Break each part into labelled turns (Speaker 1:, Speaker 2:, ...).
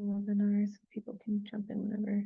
Speaker 1: webinars. People can jump in whenever.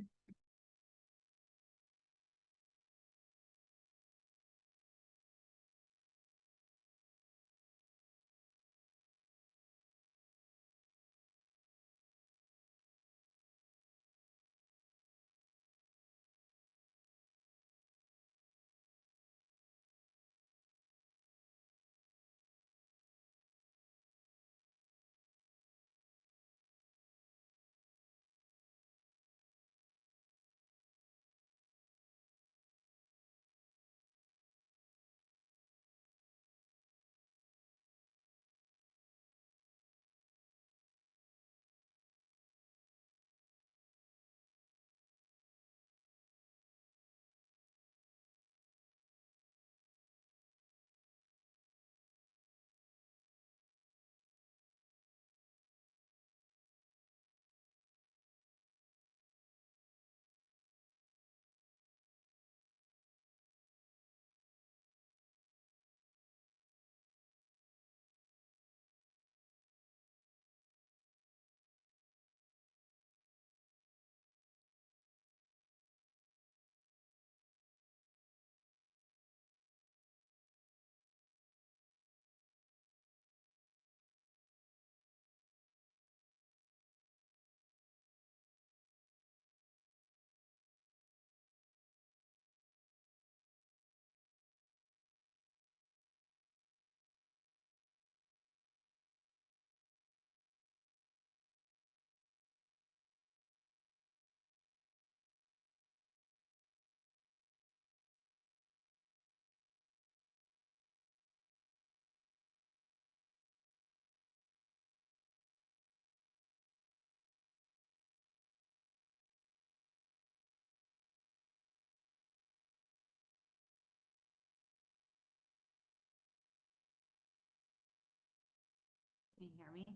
Speaker 2: Can you hear me?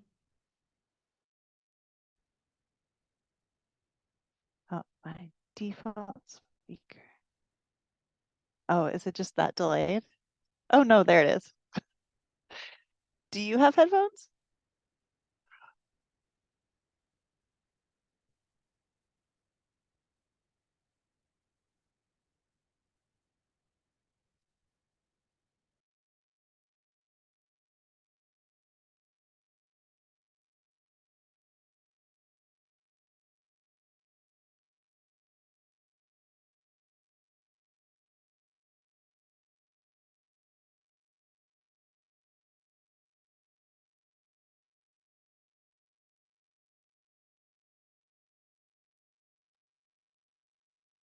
Speaker 3: Oh, my default speaker. Oh, is it just that delayed? Oh no, there it is. Do you have headphones?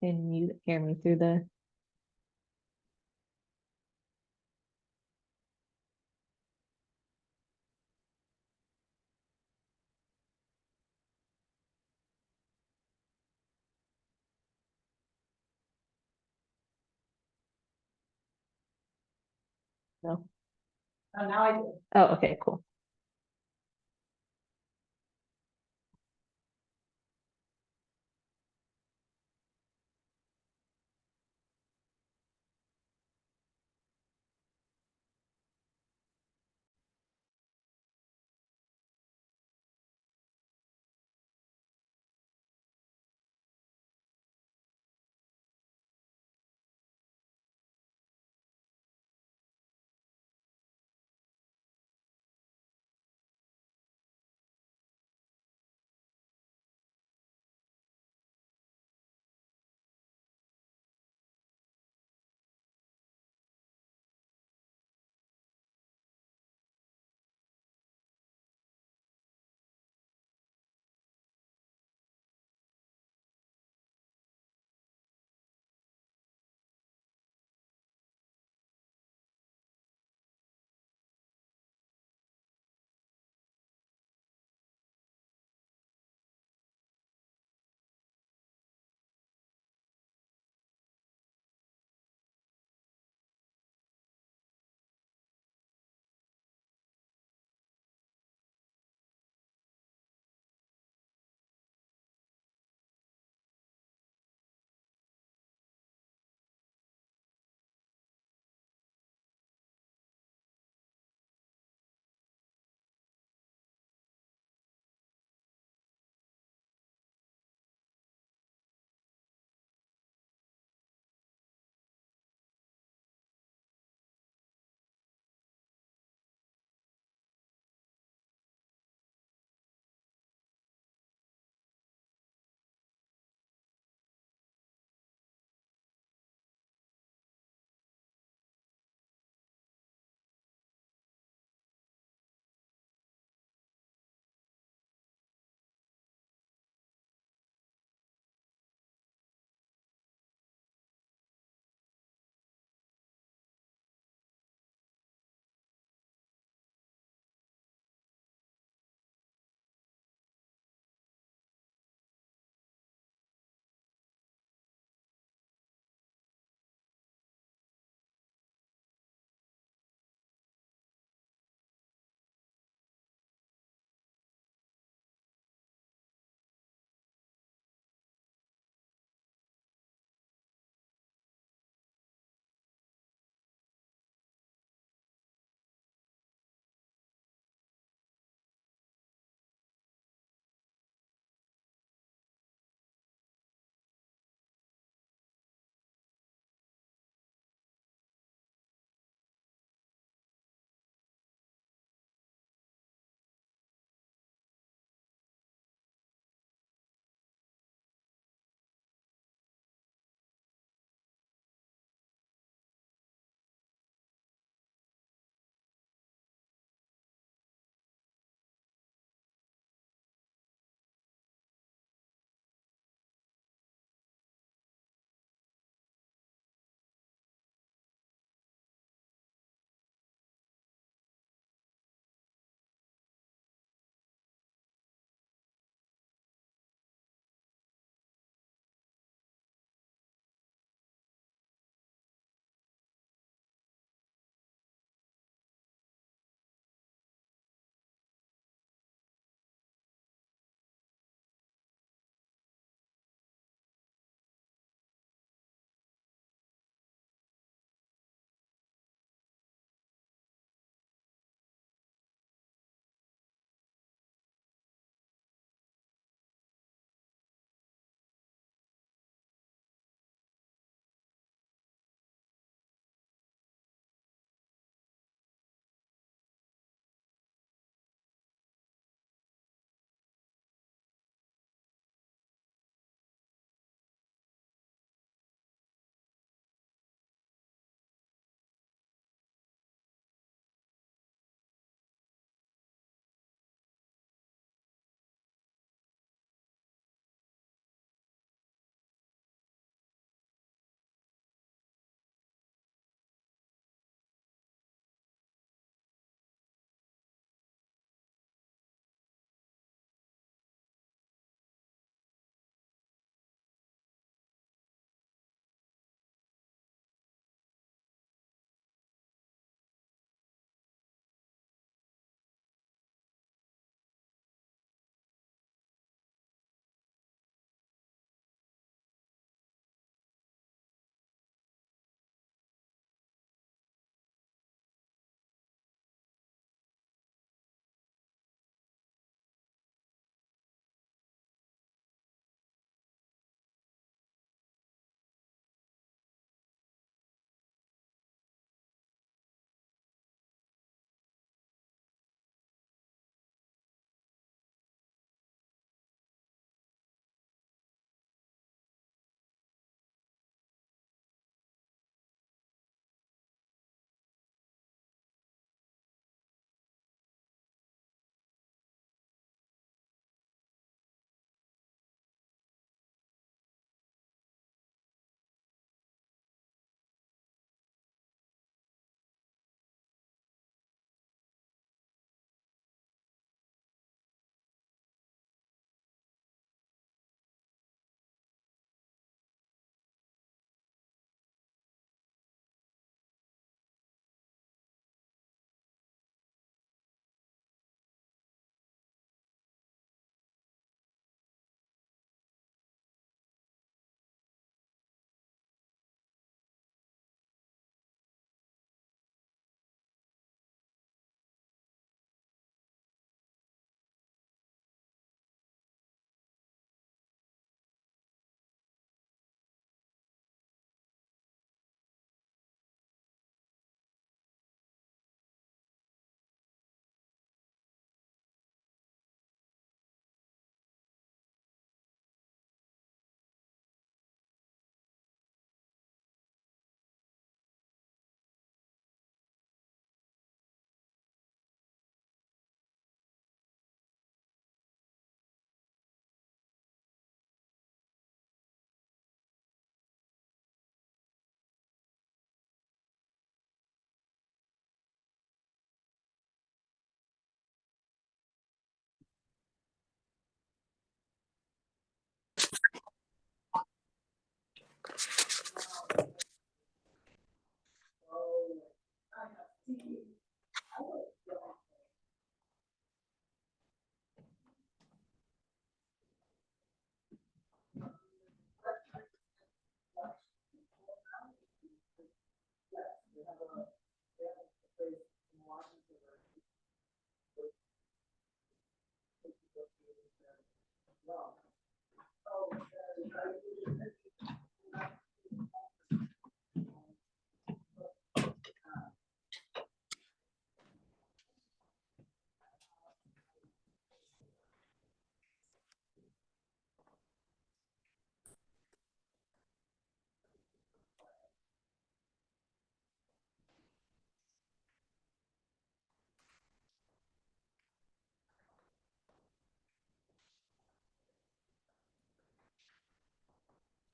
Speaker 1: Can you hear me through the? No. Oh, now I do. Oh, okay, cool.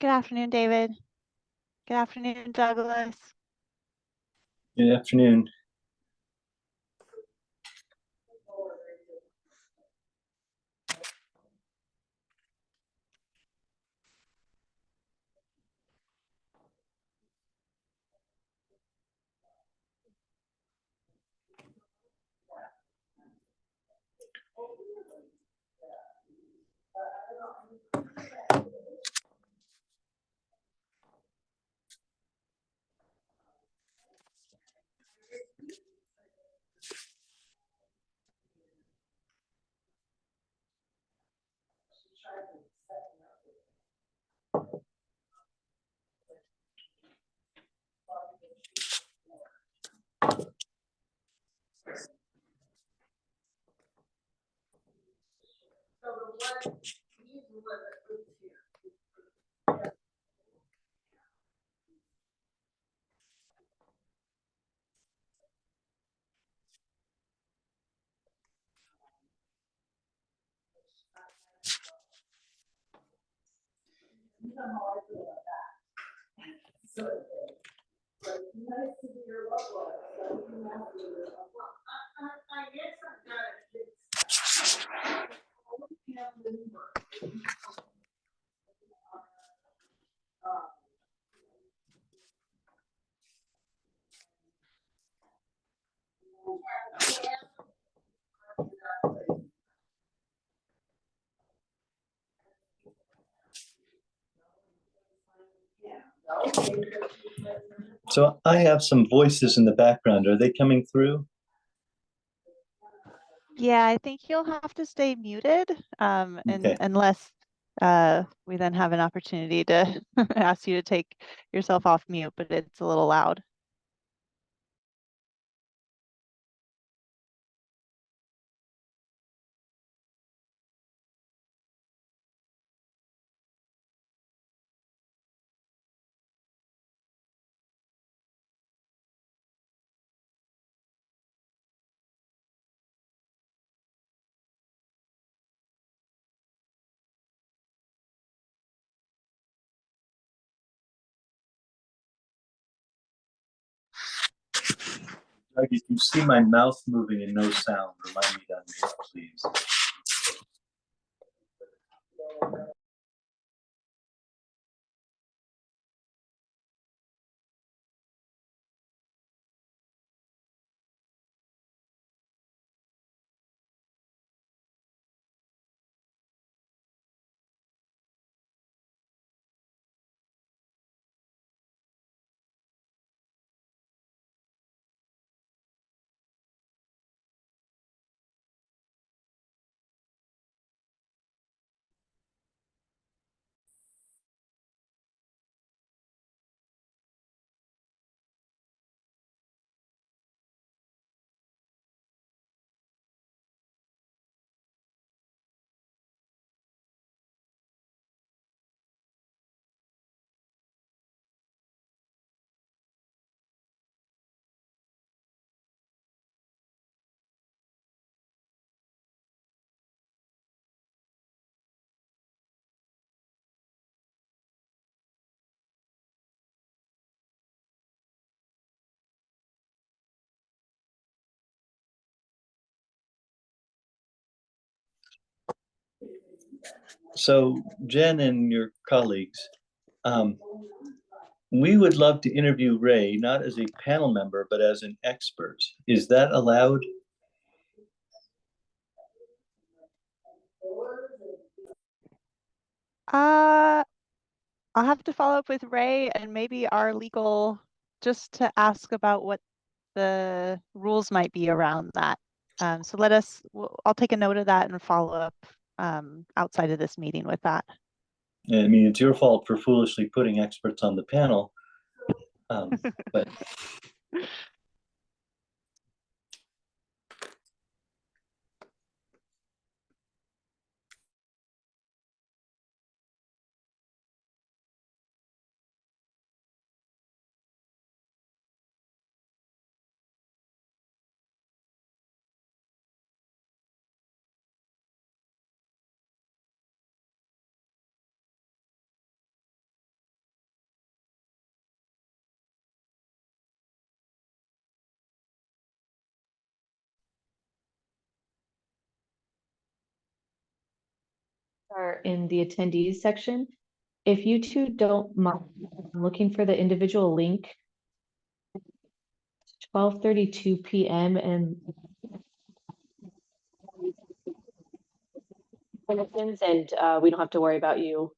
Speaker 3: Good afternoon, David. Good afternoon, Douglas.
Speaker 4: Good afternoon. So I have some voices in the background. Are they coming through?
Speaker 3: Yeah, I think you'll have to stay muted,
Speaker 4: Okay.
Speaker 3: unless we then have an opportunity to ask you to take yourself off mute, but it's a little loud.
Speaker 4: Doug, if you see my mouth moving and no sound, remind me to unmute, please. So Jen and your colleagues, We would love to interview Ray, not as a panel member, but as an expert. Is that allowed?
Speaker 3: I'll have to follow up with Ray and maybe our legal, just to ask about what the rules might be around that. So I'll take a note of that and follow up outside of this meeting with that.
Speaker 4: I mean, it's your fault for foolishly putting experts on the panel. But
Speaker 1: Are in the attendees section. If you two don't mind, I'm looking for the individual link. 12:32 p.m. and we don't have to worry about you.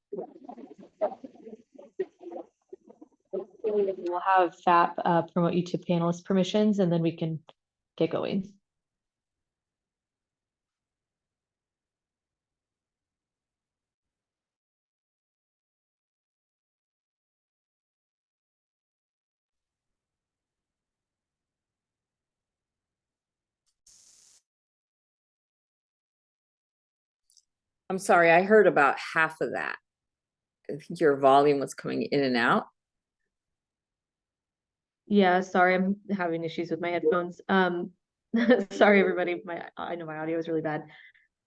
Speaker 1: We'll have FAP promote you to panelist permissions, and then we can get going.
Speaker 5: I'm sorry, I heard about half of that. I think your volume was coming in and out.
Speaker 1: Yeah, sorry, I'm having issues with my headphones. Sorry, everybody. I know my audio is really bad.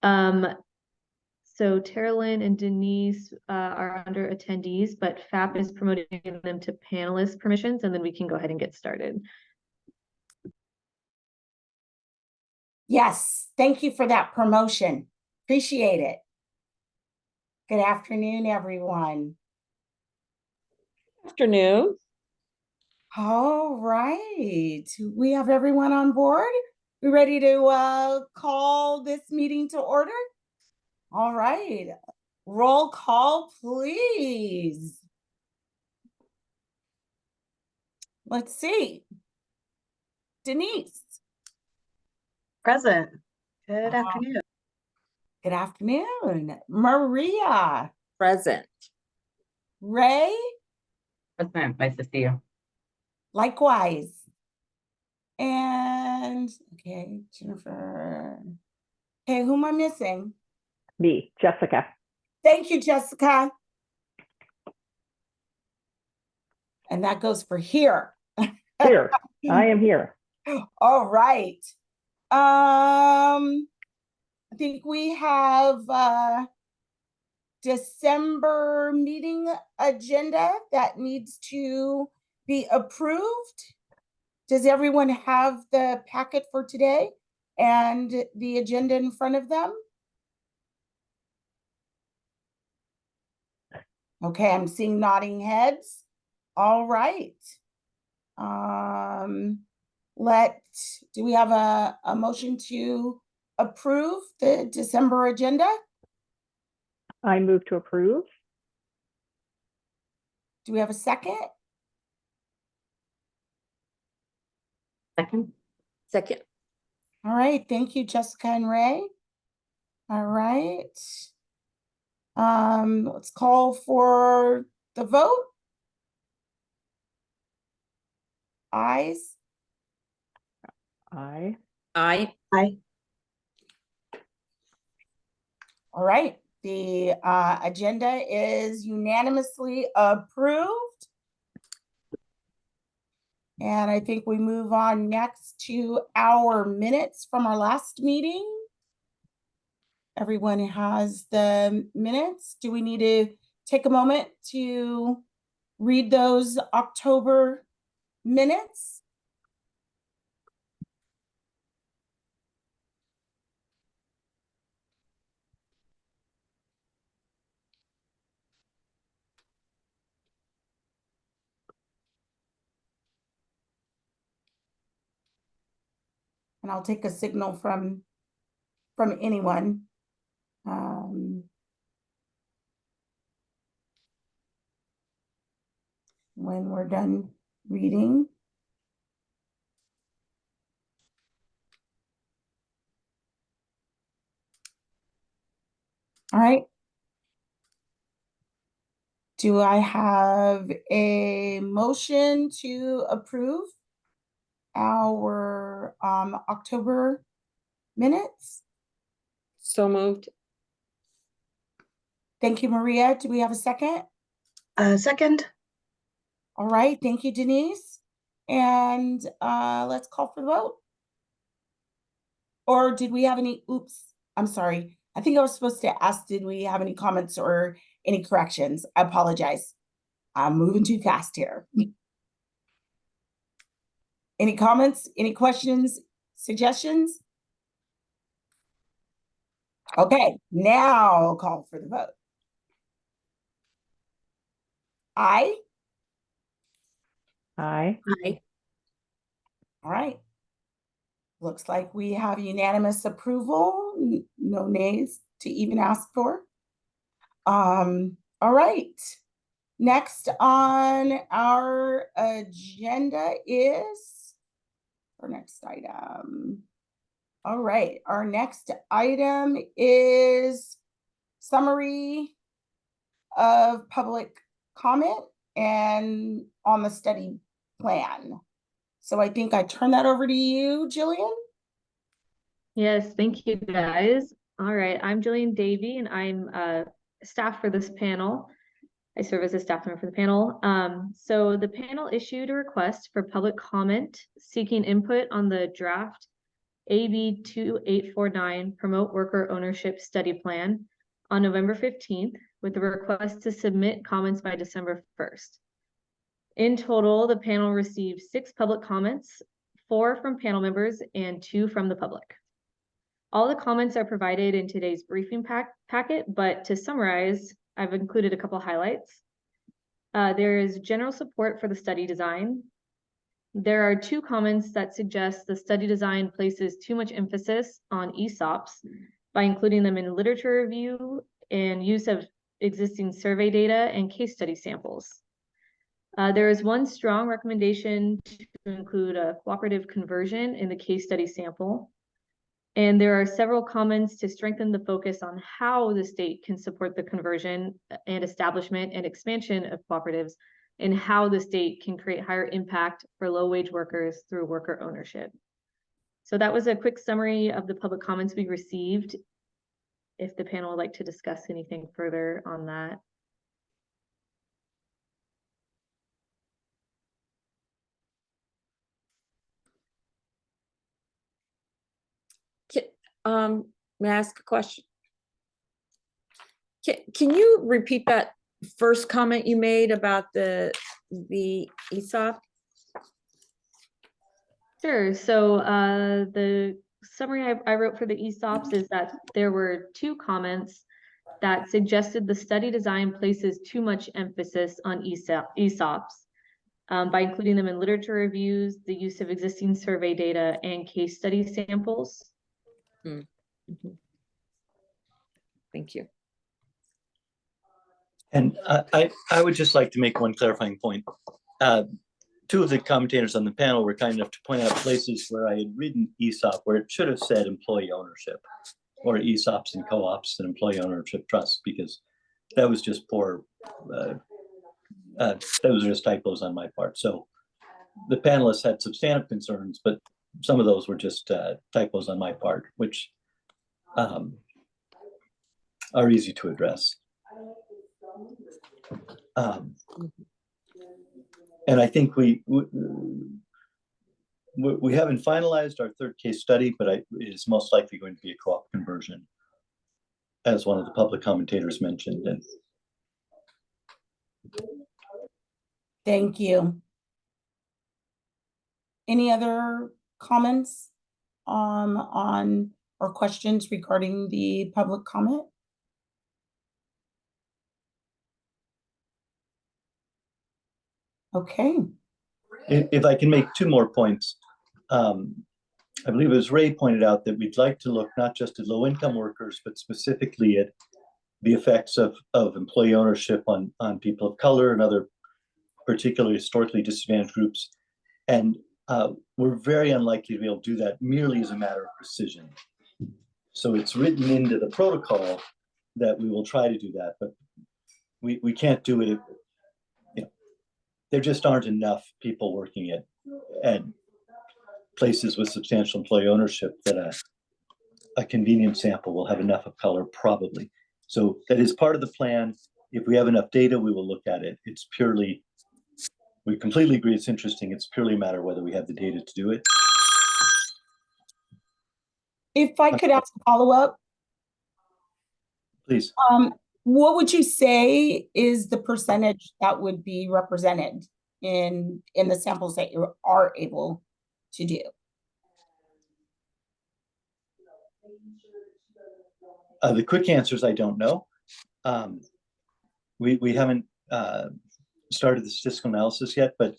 Speaker 1: So Teralyn and Denise are under attendees, but FAP is promoting them to panelist permissions, and then we can go ahead and get started.
Speaker 6: Yes, thank you for that promotion. Appreciate it. Good afternoon, everyone.
Speaker 5: Afternoon.
Speaker 6: All right, we have everyone on board. We ready to call this meeting to order? All right, roll call, please. Let's see. Denise.
Speaker 2: Present. Good afternoon.
Speaker 6: Good afternoon. Maria.
Speaker 5: Present.
Speaker 6: Ray.
Speaker 2: Present. Nice to see you.
Speaker 6: Likewise. And okay, Jennifer. Okay, who am I missing?
Speaker 1: Me, Jessica.
Speaker 6: Thank you, Jessica. And that goes for here.
Speaker 1: Here, I am here.
Speaker 6: All right. I think we have December meeting agenda that needs to be approved. Does everyone have the packet for today and the agenda in front of them? Okay, I'm seeing nodding heads. All right. Do we have a motion to approve the December agenda?
Speaker 1: I move to approve.
Speaker 6: Do we have a second?
Speaker 2: Second.
Speaker 5: Second.
Speaker 6: All right, thank you, Jessica and Ray. All right. Let's call for the vote. Ayes.
Speaker 1: Aye.
Speaker 5: Aye.
Speaker 6: All right, the agenda is unanimously approved. And I think we move on next to our minutes from our last meeting. Everyone has the minutes. Do we need to take a moment to read those October minutes? And I'll take a signal from anyone. When we're done reading. All right. Do I have a motion to approve our October minutes?
Speaker 5: So moved.
Speaker 6: Thank you, Maria. Do we have a second?
Speaker 2: Second.
Speaker 6: All right, thank you, Denise. And let's call for the vote. Or did we have any, oops, I'm sorry. I think I was supposed to ask, did we have any comments or any corrections? I apologize. I'm moving too fast here. Any comments, any questions, suggestions? Okay, now I'll call for the vote. Aye.
Speaker 2: Aye.
Speaker 5: Aye.
Speaker 6: All right. Looks like we have unanimous approval, no nays to even ask for. All right. Next on our agenda is our next item. All right, our next item is summary of public comment and on the study plan. So I think I turn that over to you, Jillian.
Speaker 1: Yes, thank you guys. All right, I'm Jillian Davey and I'm staff for this panel. I serve as a staff member for the panel. So the panel issued a request for public comment seeking input on the draft AB2849 Promote Worker Ownership Study Plan on November 15th with a request to submit comments by December 1st. In total, the panel received 6 public comments, 4 from panel members and 2 from the public. All the comments are provided in today's briefing packet, but to summarize, I've included a couple highlights. There is general support for the study design. There are 2 comments that suggest the study design places too much emphasis on ESOPs by including them in literature review and use of existing survey data and case study samples. There is 1 strong recommendation to include a cooperative conversion in the case study sample. And there are several comments to strengthen the focus on how the state can support the conversion and establishment and expansion of cooperatives and how the state can create higher impact for low-wage workers through worker ownership. So that was a quick summary of the public comments we received. If the panel would like to discuss anything further on that.
Speaker 5: May I ask a question? Can you repeat that first comment you made about the ESOP?
Speaker 1: Sure. So the summary I wrote for the ESOPs is that there were 2 comments that suggested the study design places too much emphasis on ESOPs by including them in literature reviews, the use of existing survey data, and case study samples.
Speaker 5: Thank you.
Speaker 4: And I would just like to make one clarifying point. 2 of the commentators on the panel were kind enough to point out places where I had written ESOP where it should have said employee ownership or ESOPs and co-ops and employee ownership trusts, because that was just poor. Those are just typos on my part. So the panelists had substantive concerns, but some of those were just typos on my part, which are easy to address. And I think we haven't finalized our 3rd case study, but it is most likely going to be a co-op conversion, as one of the public commentators mentioned. And
Speaker 6: Thank you. Any other comments on or questions regarding the public comment? Okay.
Speaker 4: if I can make 2 more points. I believe it was Ray pointed out that we'd like to look not just at low-income workers, but specifically at the effects of employee ownership on people of color and other particularly historically disadvantaged groups. And we're very unlikely to be able to do that merely as a matter of precision. So it's written into the protocol that we will try to do that, but we can't do it. There just aren't enough people working at places with substantial employee ownership that a convenient sample will have enough of color, probably. So that is part of the plan. If we have enough data, we will look at it. It's purely, we completely agree it's interesting. It's purely a matter of whether we have the data to do it.
Speaker 6: If I could ask a follow-up,
Speaker 4: Please.
Speaker 6: what would you say is the percentage that would be represented in the samples that you are able to do?
Speaker 4: The quick answer is I don't know. We haven't started the statistical analysis yet, but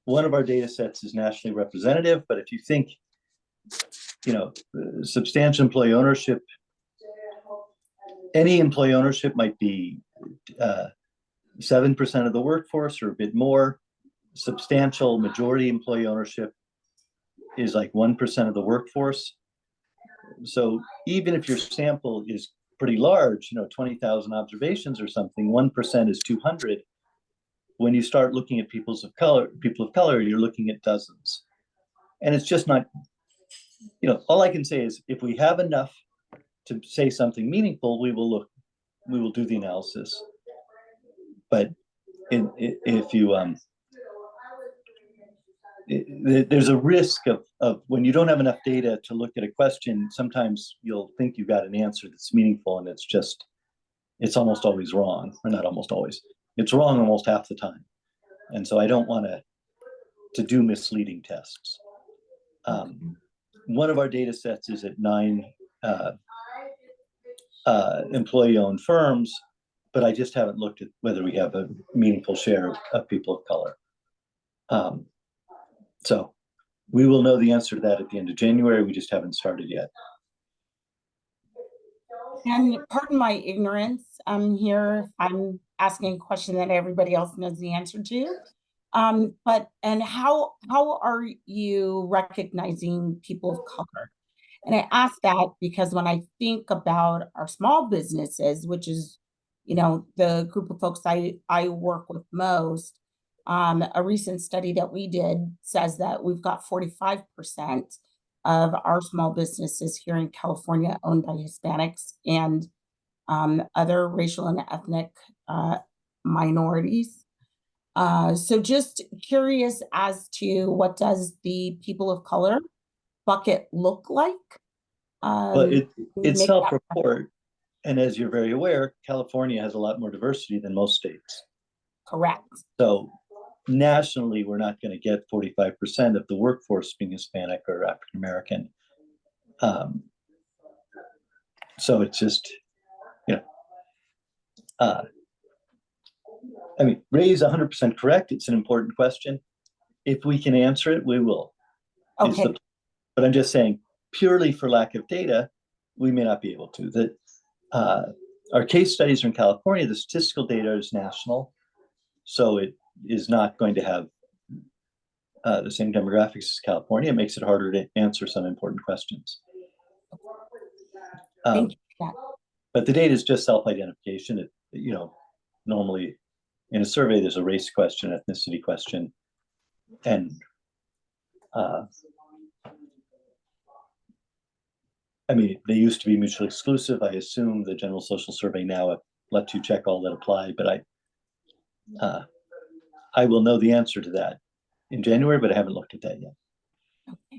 Speaker 4: one of our data sets is nationally representative. But if you think, substantial employee ownership, any employee ownership might be 7% of the workforce or a bit more. Substantial majority employee ownership is like 1% of the workforce. So even if your sample is pretty large, 20,000 observations or something, 1% is 200. When you start looking at people of color, you're looking at dozens. And it's just not, all I can say is if we have enough to say something meaningful, we will do the analysis. But if you, there's a risk of when you don't have enough data to look at a question, sometimes you'll think you got an answer that's meaningful and it's almost always wrong, or not almost always. It's wrong almost half the time. And so I don't want to do misleading tests. One of our data sets is at 9 employee-owned firms, but I just haven't looked at whether we have a meaningful share of people of color. So we will know the answer to that at the end of January. We just haven't started yet.
Speaker 6: And pardon my ignorance, here I'm asking a question that everybody else knows the answer to. And how are you recognizing people of color? And I ask that because when I think about our small businesses, which is, the group of folks I work with most, a recent study that we did says that we've got 45% of our small businesses here in California owned by Hispanics and other racial and ethnic minorities. So just curious as to what does the people of color bucket look like?
Speaker 4: Well, it's self-report. And as you're very aware, California has a lot more diversity than most states.
Speaker 6: Correct.
Speaker 4: So nationally, we're not going to get 45% of the workforce being Hispanic or African American. So it's just, Ray's 100% correct. It's an important question. If we can answer it, we will.
Speaker 6: Okay.
Speaker 4: But I'm just saying, purely for lack of data, we may not be able to. Our case studies are in California. The statistical data is national, so it is not going to have the same demographics as California. It makes it harder to answer some important questions.
Speaker 6: Thank you.
Speaker 4: But the data is just self-identification. Normally in a survey, there's a race question, ethnicity question, and they used to be mutually exclusive. I assume the general social survey now lets you check all that apply, but I will know the answer to that in January, but I haven't looked at that yet.
Speaker 6: Okay.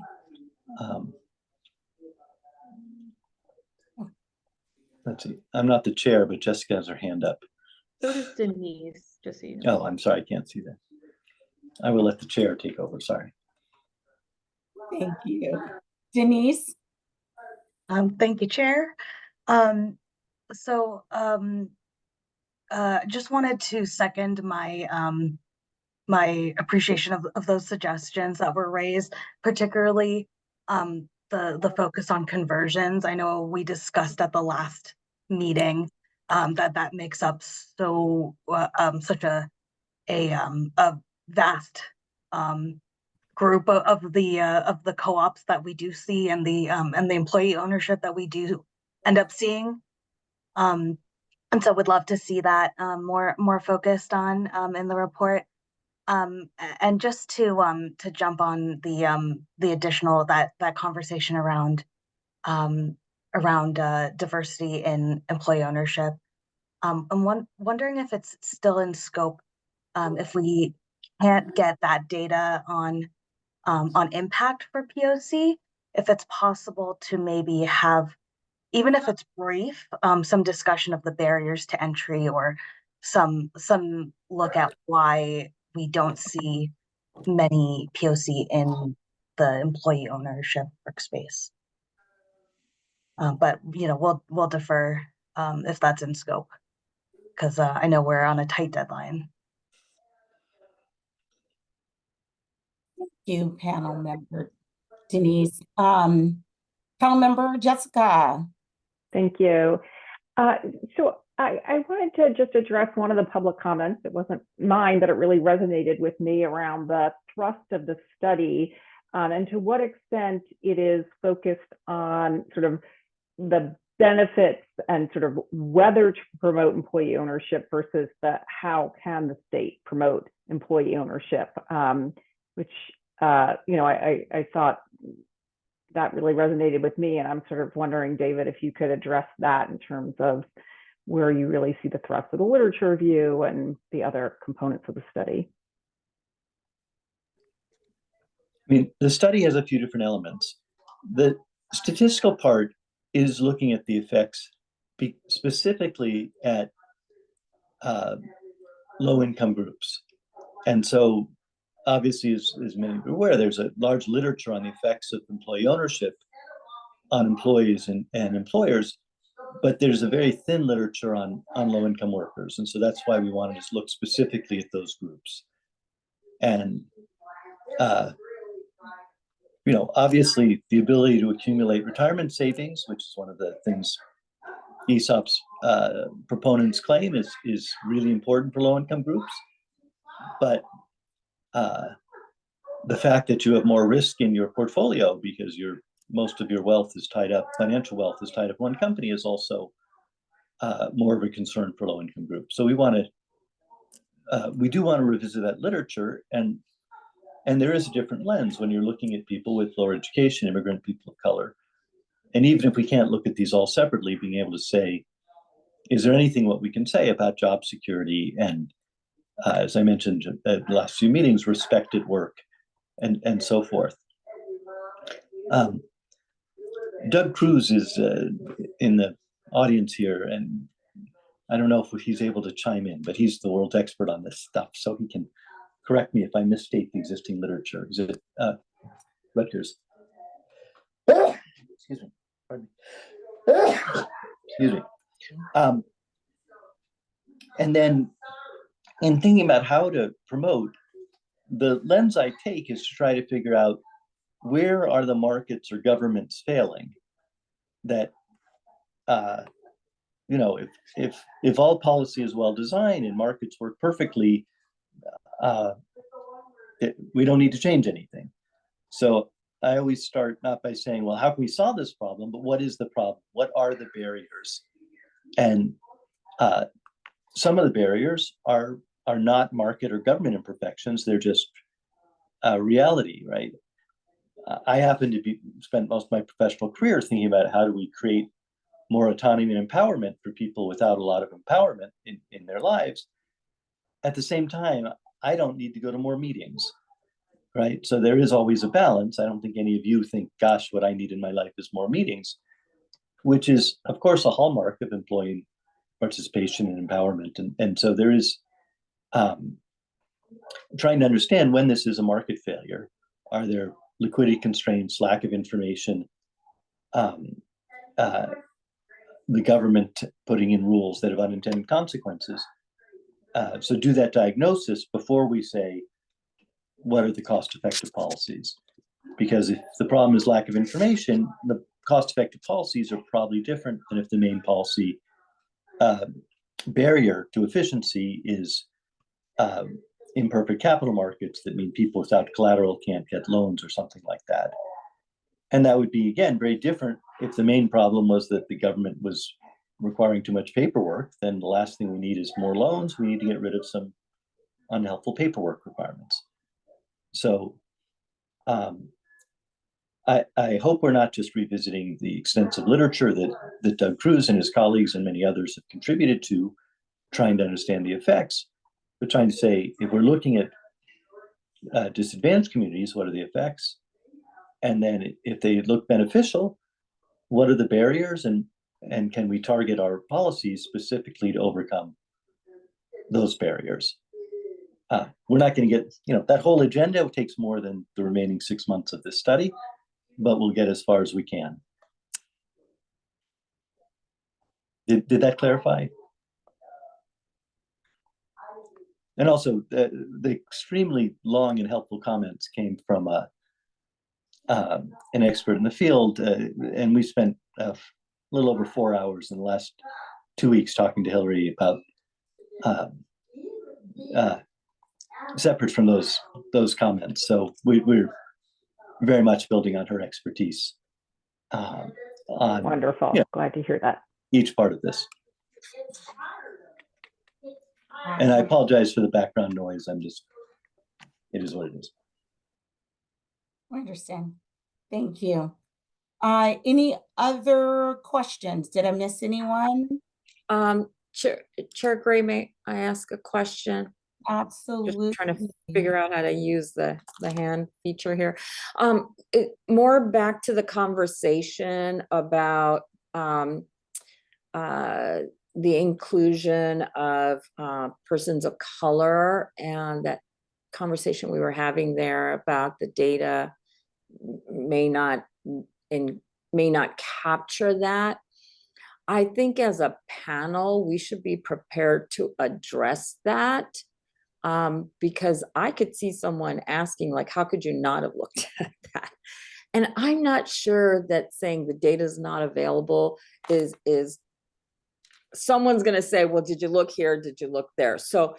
Speaker 4: Let's see. I'm not the chair, but Jessica has her hand up.
Speaker 1: So does Denise, just so you know.
Speaker 4: Oh, I'm sorry, I can't see that. I will let the chair take over. Sorry.
Speaker 6: Thank you. Denise?
Speaker 2: Thank you, Chair. Just wanted to second my appreciation of those suggestions that were raised, particularly the focus on conversions. I know we discussed at the last meeting that makes up such a vast group of the co-ops that we do see, and the employee ownership that we do end up seeing. And so would love to see that more focused on in the report. And just to jump on the additional that conversation around diversity in employee ownership. I'm wondering if it's still in scope, if we can't get that data on impact for POC, if it's possible to maybe have, even if it's brief, some discussion of the barriers to entry, or some look at why we don't see many POC in the employee ownership workspace. But we'll defer if that's in scope, because I know we're on a tight deadline.
Speaker 6: You, panel member Denise. Panel member Jessica.
Speaker 7: Thank you. So I wanted to just address one of the public comments. It wasn't mine, but it really resonated with me around the thrust of the study, and to what extent it is focused on sort of the benefits and sort of whether to promote employee ownership versus the how can the state promote employee ownership, which I thought that really resonated with me. And I'm sort of wondering, David, if you could address that in terms of where you really see the thrust of the literature review and the other components of the study.
Speaker 4: I mean, the study has a few different elements. The statistical part is looking at the effects specifically at low-income groups. And so obviously, as many are aware, there's a large literature on the effects of employee ownership on employees and employers, but there's a very thin literature on low-income workers. And so that's why we wanted to look specifically at those groups. And obviously the ability to accumulate retirement savings, which is one of the things ESOP's proponents claim is really important for low-income groups. But the fact that you have more risk in your portfolio because most of your wealth is tied up, financial wealth is tied up in one company, is also more of a concern for low-income groups. So we do want to revisit that literature, and there is a different lens when you're looking at people with lower education, immigrant people of color. And even if we can't look at these all separately, being able to say, is there anything what we can say about job security and, as I mentioned at the last few meetings, respect at work and so forth. Doug Cruz is in the audience here, and I don't know if he's able to chime in, but he's the world's expert on this stuff, so he can correct me if I misstate the existing literature. Is it Rutgers? Excuse me. Pardon me. Excuse me. And then in thinking about how to promote, the lens I take is to try to figure out where are the markets or governments failing that, if all policy is well designed and markets work perfectly, we don't need to change anything. So I always start not by saying, well, how can we solve this problem, but what is the problem? What are the barriers? And some of the barriers are not market or government imperfections. They're just reality, right? I happen to spent most of my professional career thinking about how do we create more autonomy and empowerment for people without a lot of empowerment in their lives. At the same time, I don't need to go to more meetings, right? So there is always a balance. I don't think any of you think, gosh, what I need in my life is more meetings, which is, of course, a hallmark of employee participation and empowerment. And so there is trying to understand when this is a market failure. Are there liquidity constraints, lack of information, the government putting in rules that have unintended consequences? So do that diagnosis before we say, what are the cost-effective policies? Because if the problem is lack of information, the cost-effective policies are probably different than if the main policy barrier to efficiency is imperfect capital markets that mean people without collateral can't get loans or something like that. And that would be, again, very different if the main problem was that the government was requiring too much paperwork. Then the last thing we need is more loans. We need to get rid of some unhelpful paperwork requirements. So I hope we're not just revisiting the extensive literature that Doug Cruz and his colleagues and many others have contributed to, trying to understand the effects, but trying to say, if we're looking at disadvantaged communities, what are the effects? And then if they look beneficial, what are the barriers, and can we target our policies specifically to overcome those barriers? We're not going to get, that whole agenda takes more than the remaining 6 months of this study, but we'll get as far as we can. Did that clarify? And also, the extremely long and helpful comments came from an expert in the field, and we spent a little over 4 hours in the last 2 weeks talking to Hillary about separate from those comments. So we're very much building on her expertise.
Speaker 7: Wonderful. Glad to hear that.
Speaker 4: Each part of this. And I apologize for the background noise. It is what it is.
Speaker 6: I understand. Thank you. Any other questions? Did I miss anyone?
Speaker 5: Chair Gray, may I ask a question?
Speaker 6: Absolutely.
Speaker 5: Just trying to figure out how to use the hand feature here. More back to the conversation about the inclusion of persons of color, and that conversation we were having there about the data may not capture that. I think as a panel, we should be prepared to address that, because I could see someone asking, like, how could you not have looked at that? And I'm not sure that saying the data is not available is someone's going to say, well, did you look here? Did you look there? So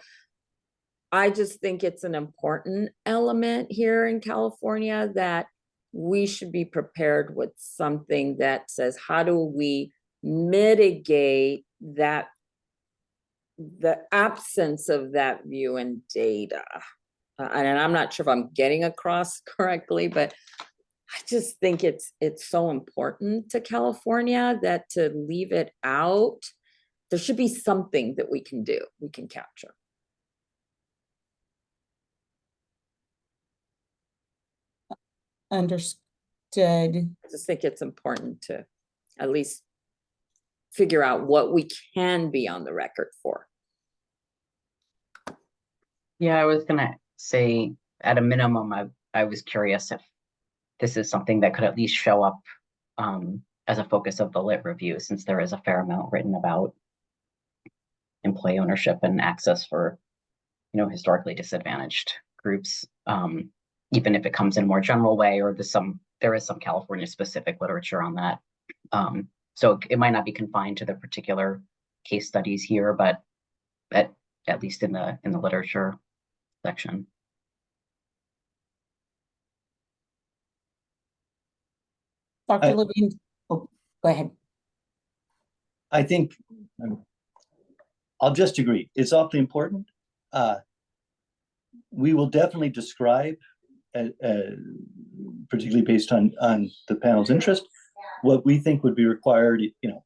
Speaker 5: I just think it's an important element here in California that we should be prepared with something that says, how do we mitigate that, the absence of that view in data? And I'm not sure if I'm getting across correctly, but I just think it's so important to California that to leave it out, there should be something that we can do, we can capture.
Speaker 6: Understood.
Speaker 5: I just think it's important to at least figure out what we can be on the record for.
Speaker 8: Yeah, I was gonna say, at a minimum, I was curious if this is something that could at least show up as a focus of the lit review, since there is a fair amount written about employee ownership and access for, historically disadvantaged groups, even if it comes in a more general way, or there is some California specific literature on that. So it might not be confined to the particular case studies here, but at least in the literature section.
Speaker 6: Dr. Levine, oh, go ahead.
Speaker 4: I think I'll just agree. It's awfully important. We will definitely describe, particularly based on the panel's interest, what we think would be required,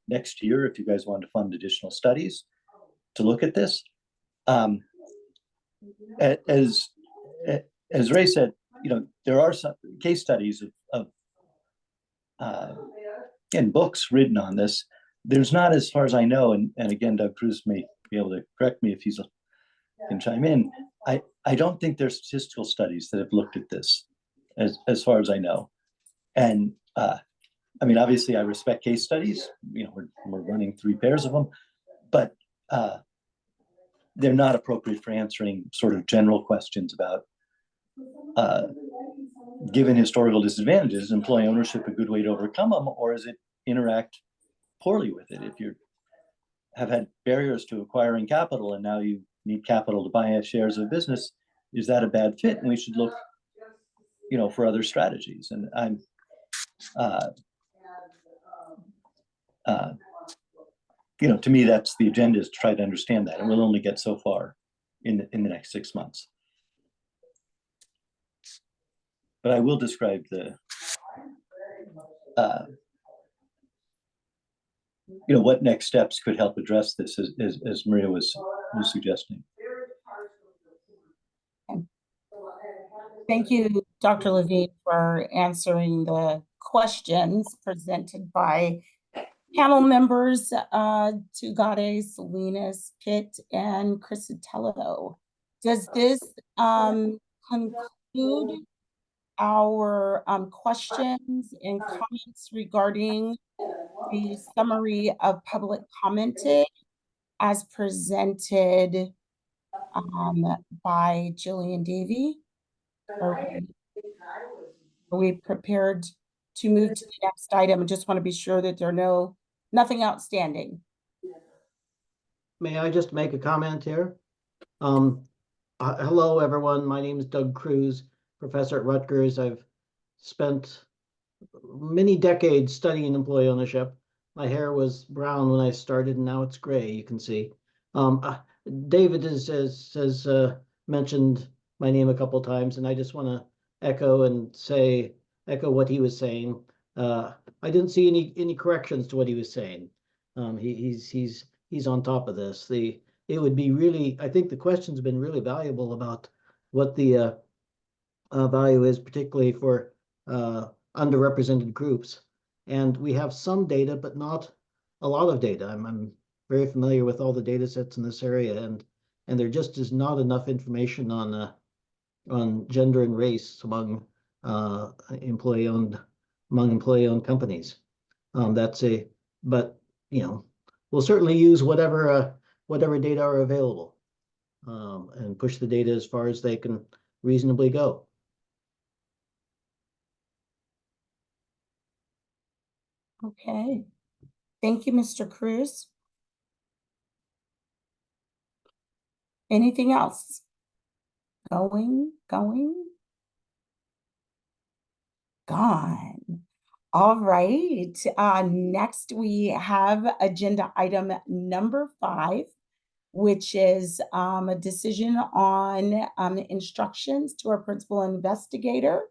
Speaker 4: next year if you guys want to fund additional studies to look at this. As Ray said, there are some case studies and books written on this. There's not, as far as I know, and again, Doug Cruz may be able to correct me if he can chime in. I don't think there's statistical studies that have looked at this, as far as I know. And I mean, obviously, I respect case studies. We're running 3 pairs of them, but they're not appropriate for answering sort of general questions about given historical disadvantages, is employee ownership a good way to overcome them, or is it interact poorly with it? If you have had barriers to acquiring capital and now you need capital to buy shares of a business, is that a bad fit? And we should look, for other strategies. And I'm, to me, that's the agenda, is to try to understand that, and we'll only get so far in the next 6 months. But I will describe the, what next steps could help address this, as Maria was suggesting.
Speaker 6: Thank you, Dr. Levine, for answering the questions presented by panel members, Tugade, Salinas, Pitt, and Crisatello. Does this conclude our questions and comments regarding the summary of public commented as presented by Jillian Davey? Are we prepared to move to the next item? I just want to be sure that there are nothing outstanding.
Speaker 9: May I just make a comment here? Hello, everyone. My name is Doug Cruz, professor at Rutgers. I've spent many decades studying employee ownership. My hair was brown when I started, and now it's gray, you can see. David has mentioned my name a couple times, and I just want to echo what he was saying. I didn't see any corrections to what he was saying. He's on top of this. It would be really, I think the question's been really valuable about what the value is, particularly for underrepresented groups. And we have some data, but not a lot of data. I'm very familiar with all the data sets in this area, and there just is not enough information on gender and race among employee-owned companies. But we'll certainly use whatever data are available, and push the data as far as they can reasonably go.
Speaker 6: Okay. Thank you, Mr. Cruz. Anything else? Going. Gone. All right. Next we have agenda item number 5, which is a decision on instructions to our principal investigator.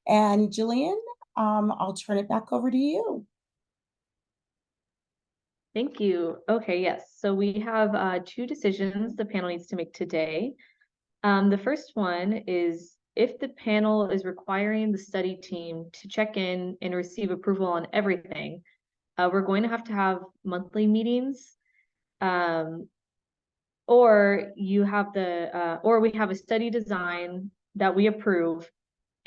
Speaker 6: And Jillian, I'll turn it back over to you.
Speaker 1: Thank you. Okay, yes. So we have 2 decisions the panel needs to make today. The first one is, if the panel is requiring the study team to check in and receive approval on everything, we're going to have monthly meetings, or we have a study design that we approve,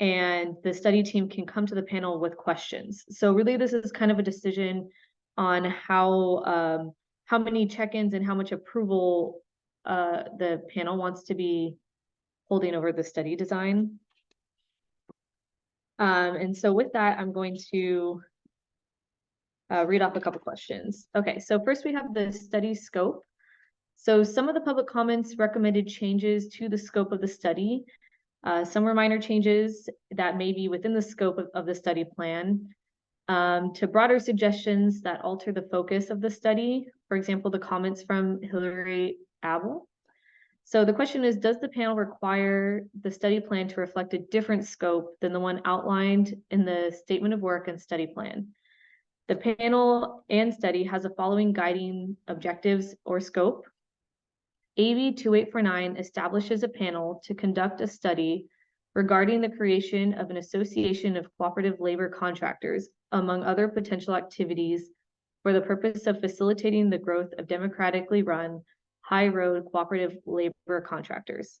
Speaker 1: and the study team can come to the panel with questions. So really, this is kind of a decision on how many check-ins and how much approval the panel wants to be holding over the study design. And so with that, I'm going to read off a couple questions. Okay, so first we have the study scope. So some of the public comments recommended changes to the scope of the study. Some were minor changes that may be within the scope of the study plan, to broader suggestions that alter the focus of the study. For example, the comments from Hillary Abel. So the question is, does the panel require the study plan to reflect a different scope than the one outlined in the statement of work and study plan? The panel and study has the following guiding objectives or scope. AB2849 establishes a panel to conduct a study regarding the creation of an association of cooperative labor contractors, among other potential activities, for the purpose of facilitating the growth of democratically run high-road cooperative labor contractors.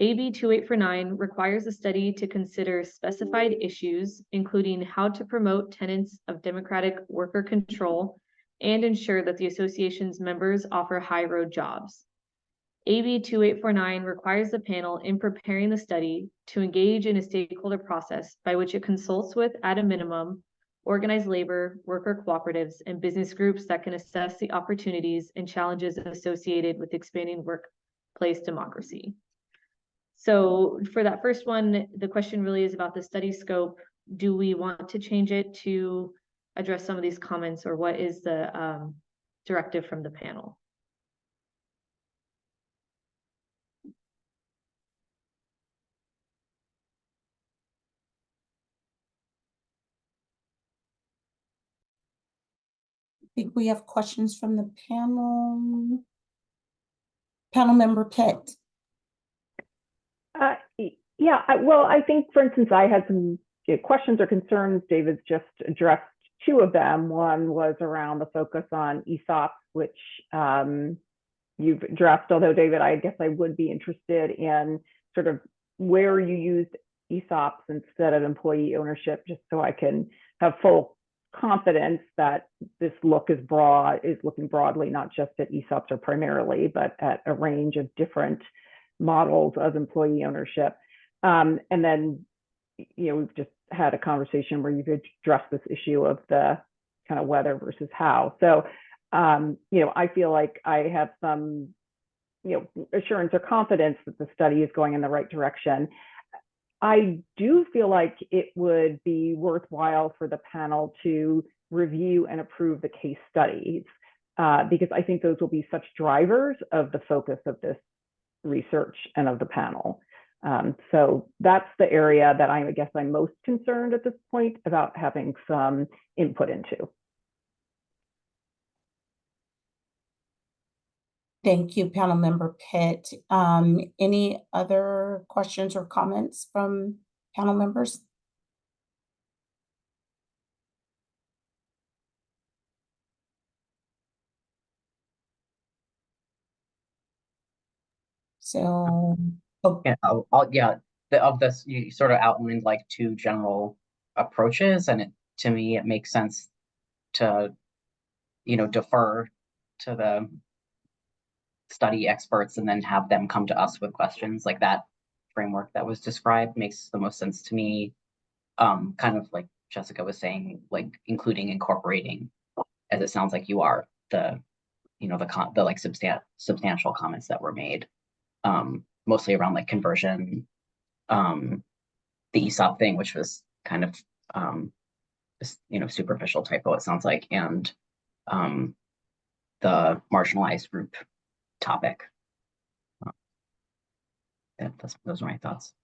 Speaker 1: AB2849 requires the study to consider specified issues, including how to promote tenets of democratic worker control and ensure that the association's members offer high-road jobs. AB 2849 requires the panel in preparing the study to engage in a stakeholder process by which it consults with, at a minimum, organized labor, worker cooperatives, and business groups that can assess the opportunities and challenges associated with expanding workplace democracy. So for that first one, the question really is about the study scope. Do we want to change it to address some of these comments, or what is the directive from the panel?
Speaker 6: I think we have questions from the panel. Panel member Pitt.
Speaker 7: Yeah, well, I think, for instance, I had some questions or concerns. David's just addressed two of them. One was around the focus on ESOPs, which you've addressed, although, David, I guess I would be interested in sort of where you used ESOPs instead of employee ownership, just so I can have full confidence that this look is looking broadly, not just at ESOPs or primarily, but at a range of different models of employee ownership. And then, we've just had a conversation where you've addressed this issue of the kind of whether versus how. So, I feel like I have some, assurance or confidence that the study is going in the right direction. I do feel like it would be worthwhile for the panel to review and approve the case studies, because I think those will be such drivers of the focus of this research and of the panel. So that's the area that I guess I'm most concerned at this point about having some input into.
Speaker 6: Thank you, panel member Pitt. Any other questions or comments from panel members? So, oh,
Speaker 8: Yeah, of this, you sort of outlined like two general approaches, and to me, it makes sense to, defer to the study experts and then have them come to us with questions. Like that framework that was described makes the most sense to me. Kind of like Jessica was saying, like incorporating, as it sounds like you are, the like substantial comments that were made, mostly around like conversion, the ESOP thing, which was kind of superficial typo, it sounds like, and the marginalized group topic. Those are my thoughts.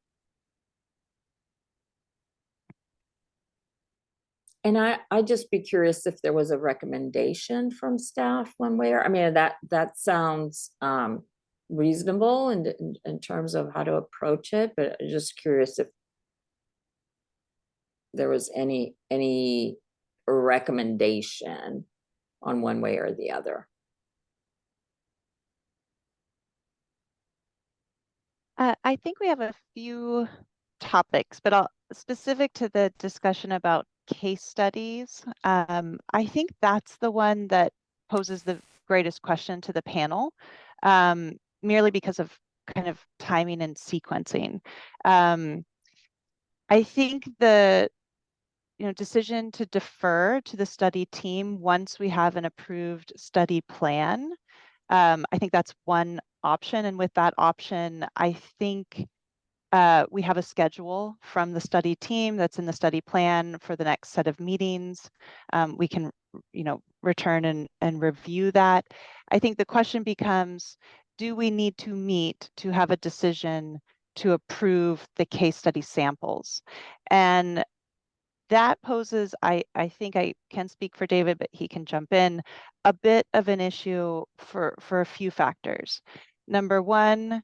Speaker 5: And I'd just be curious if there was a recommendation from staff one way, or, I mean, that sounds reasonable in terms of how to approach it, but I'm just curious if there was any recommendation on one way or the other.
Speaker 3: I think we have a few topics, but specific to the discussion about case studies, I think that's the one that poses the greatest question to the panel, merely because of kind of timing and sequencing. I think the decision to defer to the study team once we have an approved study plan, I think that's one option. And with that option, I think we have a schedule from the study team that's in the study plan for the next set of meetings. We can, return and review that. I think the question becomes, do we need to meet to have a decision to approve the case study samples? And that poses, I think I can speak for David, but he can jump in, a bit of an issue for a few factors. Number one,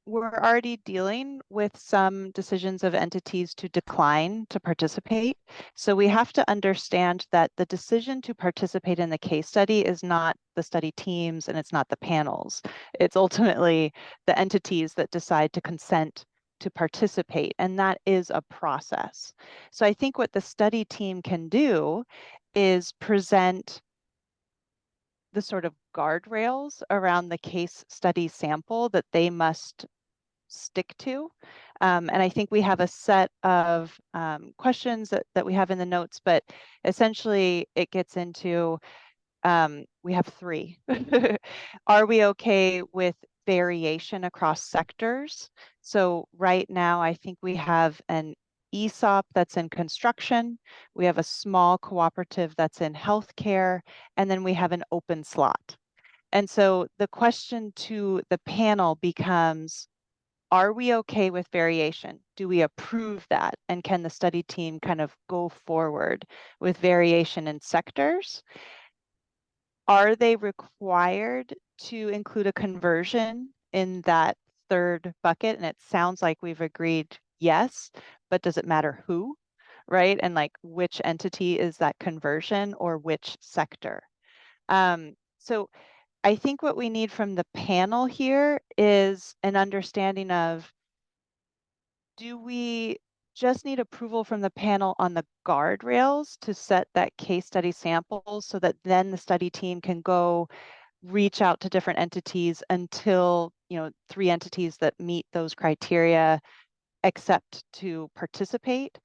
Speaker 3: we're already dealing with some decisions of entities to decline to participate. So we have to understand that the decision to participate in the case study is not the study teams and it's not the panels. It's ultimately the entities that decide to consent to participate, and that is a process. So I think what the study team can do is present the sort of guardrails around the case study sample that they must stick to. And I think we have a set of questions that we have in the notes, but essentially it gets into, we have 3. Are we okay with variation across sectors? So right now, I think we have an ESOP that's in construction, we have a small cooperative that's in healthcare, and then we have an open slot. And so the question to the panel becomes, are we okay with variation? Do we approve that? And can the study team kind of go forward with variation in sectors? Are they required to include a conversion in that third bucket? And it sounds like we've agreed yes, but does it matter who, right? And like which entity is that conversion or which sector? So I think what we need from the panel here is an understanding of, do we just need approval from the panel on the guardrails to set that case study sample so that then the study team can go reach out to different entities until, 3 entities that meet those criteria accept to participate?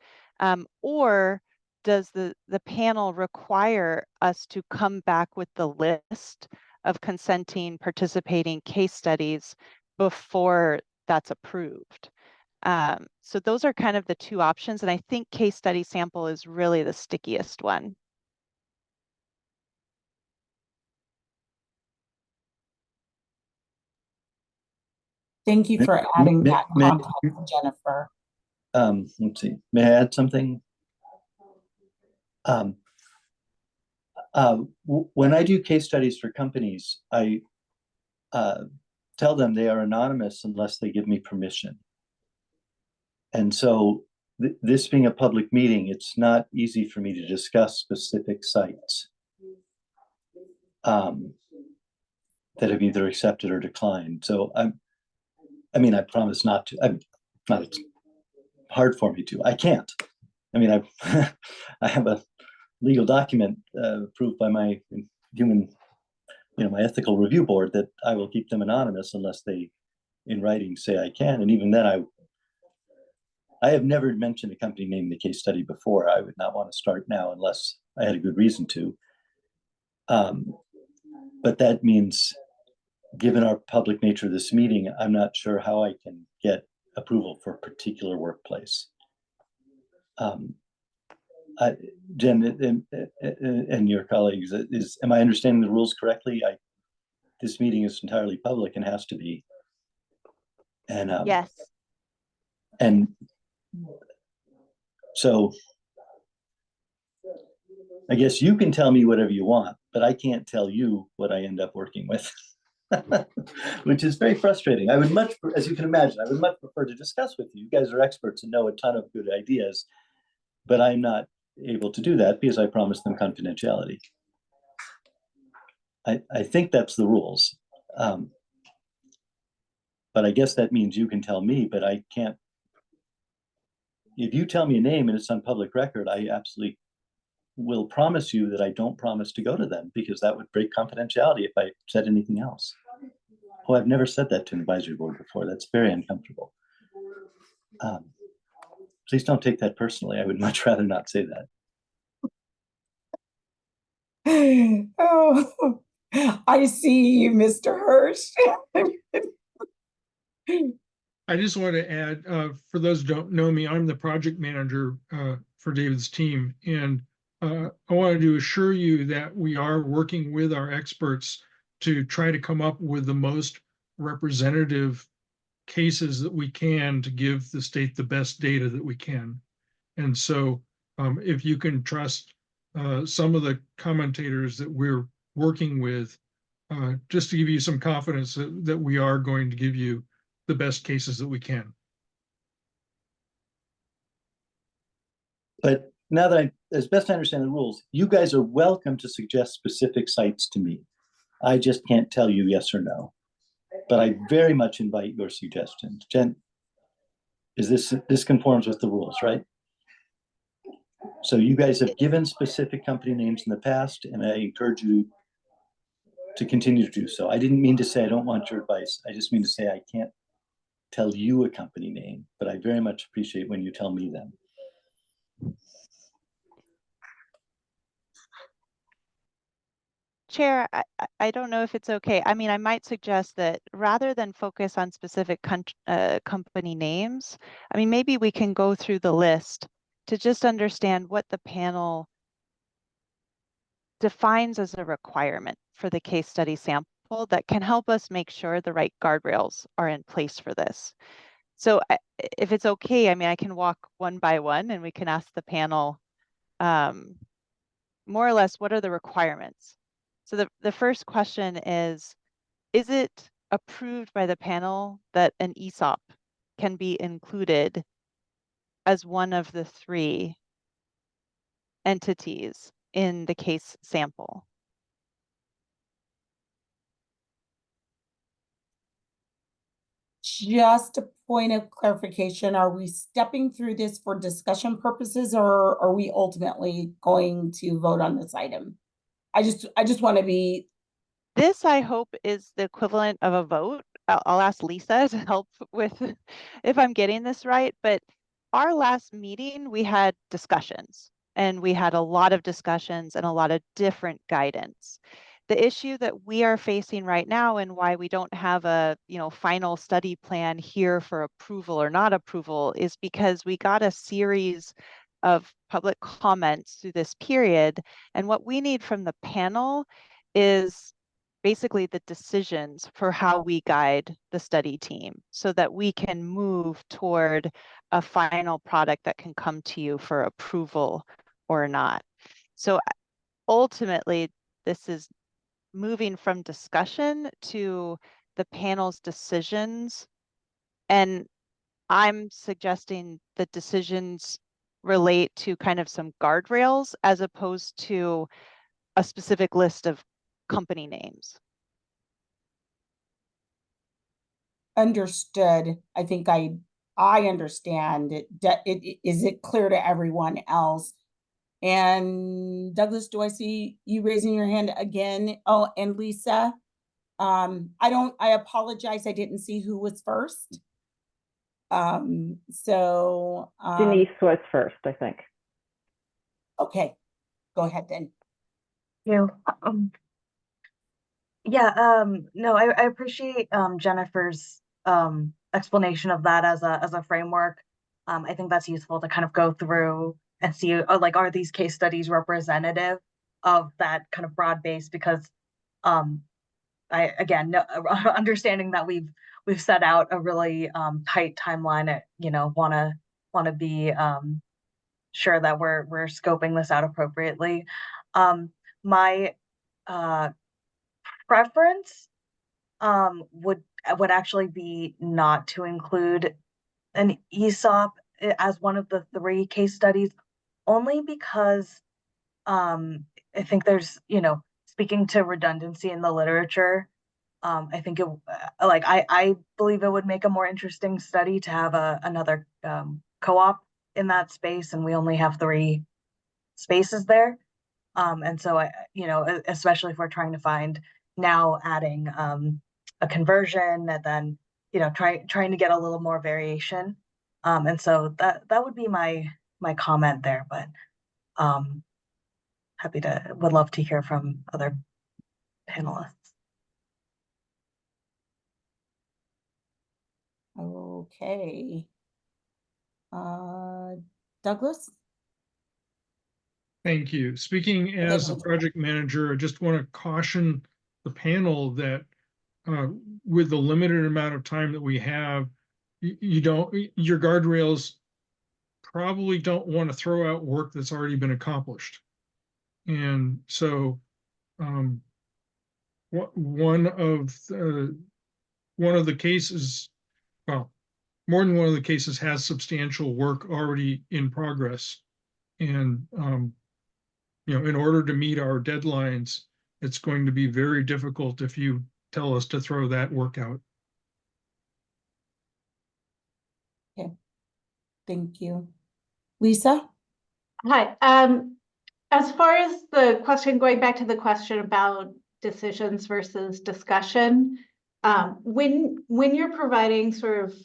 Speaker 3: Or does the panel require us to come back with the list of consenting, participating case studies before that's approved? So those are kind of the 2 options. And I think case study sample is really the stickiest one.
Speaker 6: Thank you for adding that
Speaker 4: May-
Speaker 6: context, Jennifer.
Speaker 4: Let's see, may I add something? When I do case studies for companies, I tell them they are anonymous unless they give me permission. And so this being a public meeting, it's not easy for me to discuss specific sites that have either accepted or declined. So I promise not to. It's hard for me to. I can't. I have a legal document approved by my my ethical review board that I will keep them anonymous unless they, in writing, say I can. And even then, I have never mentioned a company name in the case study before. I would not want to start now unless I had a good reason to. But that means, given our public nature of this meeting, I'm not sure how I can get approval for a particular workplace. Jen and your colleagues, am I understanding the rules correctly? This meeting is entirely public and has to be. And
Speaker 3: yes.
Speaker 4: And so I guess you can tell me whatever you want, but I can't tell you what I end up working with, which is very frustrating. I would much, as you can imagine, I would much prefer to discuss with you. You guys are experts and know a ton of good ideas, but I'm not able to do that because I promised them confidentiality. I think that's the rules. But I guess that means you can tell me, but I can't. If you tell me a name and it's on public record, I absolutely will promise you that I don't promise to go to them, because that would break confidentiality if I said anything else. Oh, I've never said that to an advisory board before. That's very uncomfortable. Please don't take that personally. I would much rather not say that.
Speaker 6: Oh, I see you, Mr. Hirsch.
Speaker 10: I just want to add, for those who don't know me, I'm the project manager for David's team. And I wanted to assure you that we are working with our experts to try to come up with the most representative cases that we can to give the state the best data that we can. And so if you can trust some of the commentators that we're working with, just to give you some confidence that we are going to give you the best cases that we can.
Speaker 4: But now that as best I understand the rules, you guys are welcome to suggest specific sites to me. I just can't tell you yes or no. But I very much invite your suggestions. Jen, this conforms with the rules, right? So you guys have given specific company names in the past, and I encourage you to continue to do so. I didn't mean to say I don't want your advice. I just mean to say I can't tell you a company name, but I very much appreciate when you tell me them.
Speaker 3: Chair, I don't know if it's okay. I mean, I might suggest that rather than focus on specific company names, I mean, maybe we can go through the list to just understand what the panel defines as a requirement for the case study sample that can help us make sure the right guardrails are in place for this. So if it's okay, I mean, I can walk one by one and we can ask the panel more or less, what are the requirements? So the first question is it approved by the panel that an ESOP can be included as one of the 3 entities in the case sample?
Speaker 6: Just a point of clarification, are we stepping through this for discussion purposes, or are we ultimately going to vote on this item? I just want to be,
Speaker 3: This, I hope, is the equivalent of a vote. I'll ask Lisa to help with if I'm getting this right, but our last meeting, we had discussions and we had a lot of discussions and a lot of different guidance. The issue that we are facing right now and why we don't have a final study plan here for approval or not approval is because we got a series of public comments through this period. And what we need from the panel is basically the decisions for how we guide the study team so that we can move toward a final product that can come to you for approval or not. So ultimately, this is moving from discussion to the panel's decisions. And I'm suggesting the decisions relate to kind of some guardrails as opposed to a specific list of company names.
Speaker 6: understood. I think I understand it. Is it clear to everyone else? And Douglas, do I see you raising your hand again? Oh, and Lisa, I apologize. I didn't see who was first.
Speaker 7: Denise was first, I think.
Speaker 6: Okay, go ahead then.
Speaker 2: You. No, I appreciate Jennifer's explanation of that as a framework. I think that's useful to kind of go through and see like, are these case studies representative of that kind of broad base? Because I again no, understanding that we've set out a really tight timeline. Want to be sure that we're scoping this out appropriately. My preference would actually be not to include an ESOP as one of the 3 case studies, only because I think there's, speaking to redundancy in the literature, I think I believe it would make a more interesting study to have another co-op in that space, and we only have 3 spaces there. And so especially if we're trying to find now adding a conversion and then, trying to get a little more variation. And so that would be my comment there, but would love to hear from other panelists.
Speaker 6: Okay. Douglas?
Speaker 10: Thank you. Speaking as a project manager, I just want to caution the panel that with the limited amount of time that we have, your guardrails probably don't want to throw out work that's already been accomplished. And so one of the cases, well, more than one of the cases has substantial work already in progress. And in order to meet our deadlines, it's going to be very difficult if you tell us to throw that work out.
Speaker 6: Okay, thank you. Lisa?
Speaker 11: Hi. As far as the question, going back to the question about decisions versus discussion. When you're providing sort of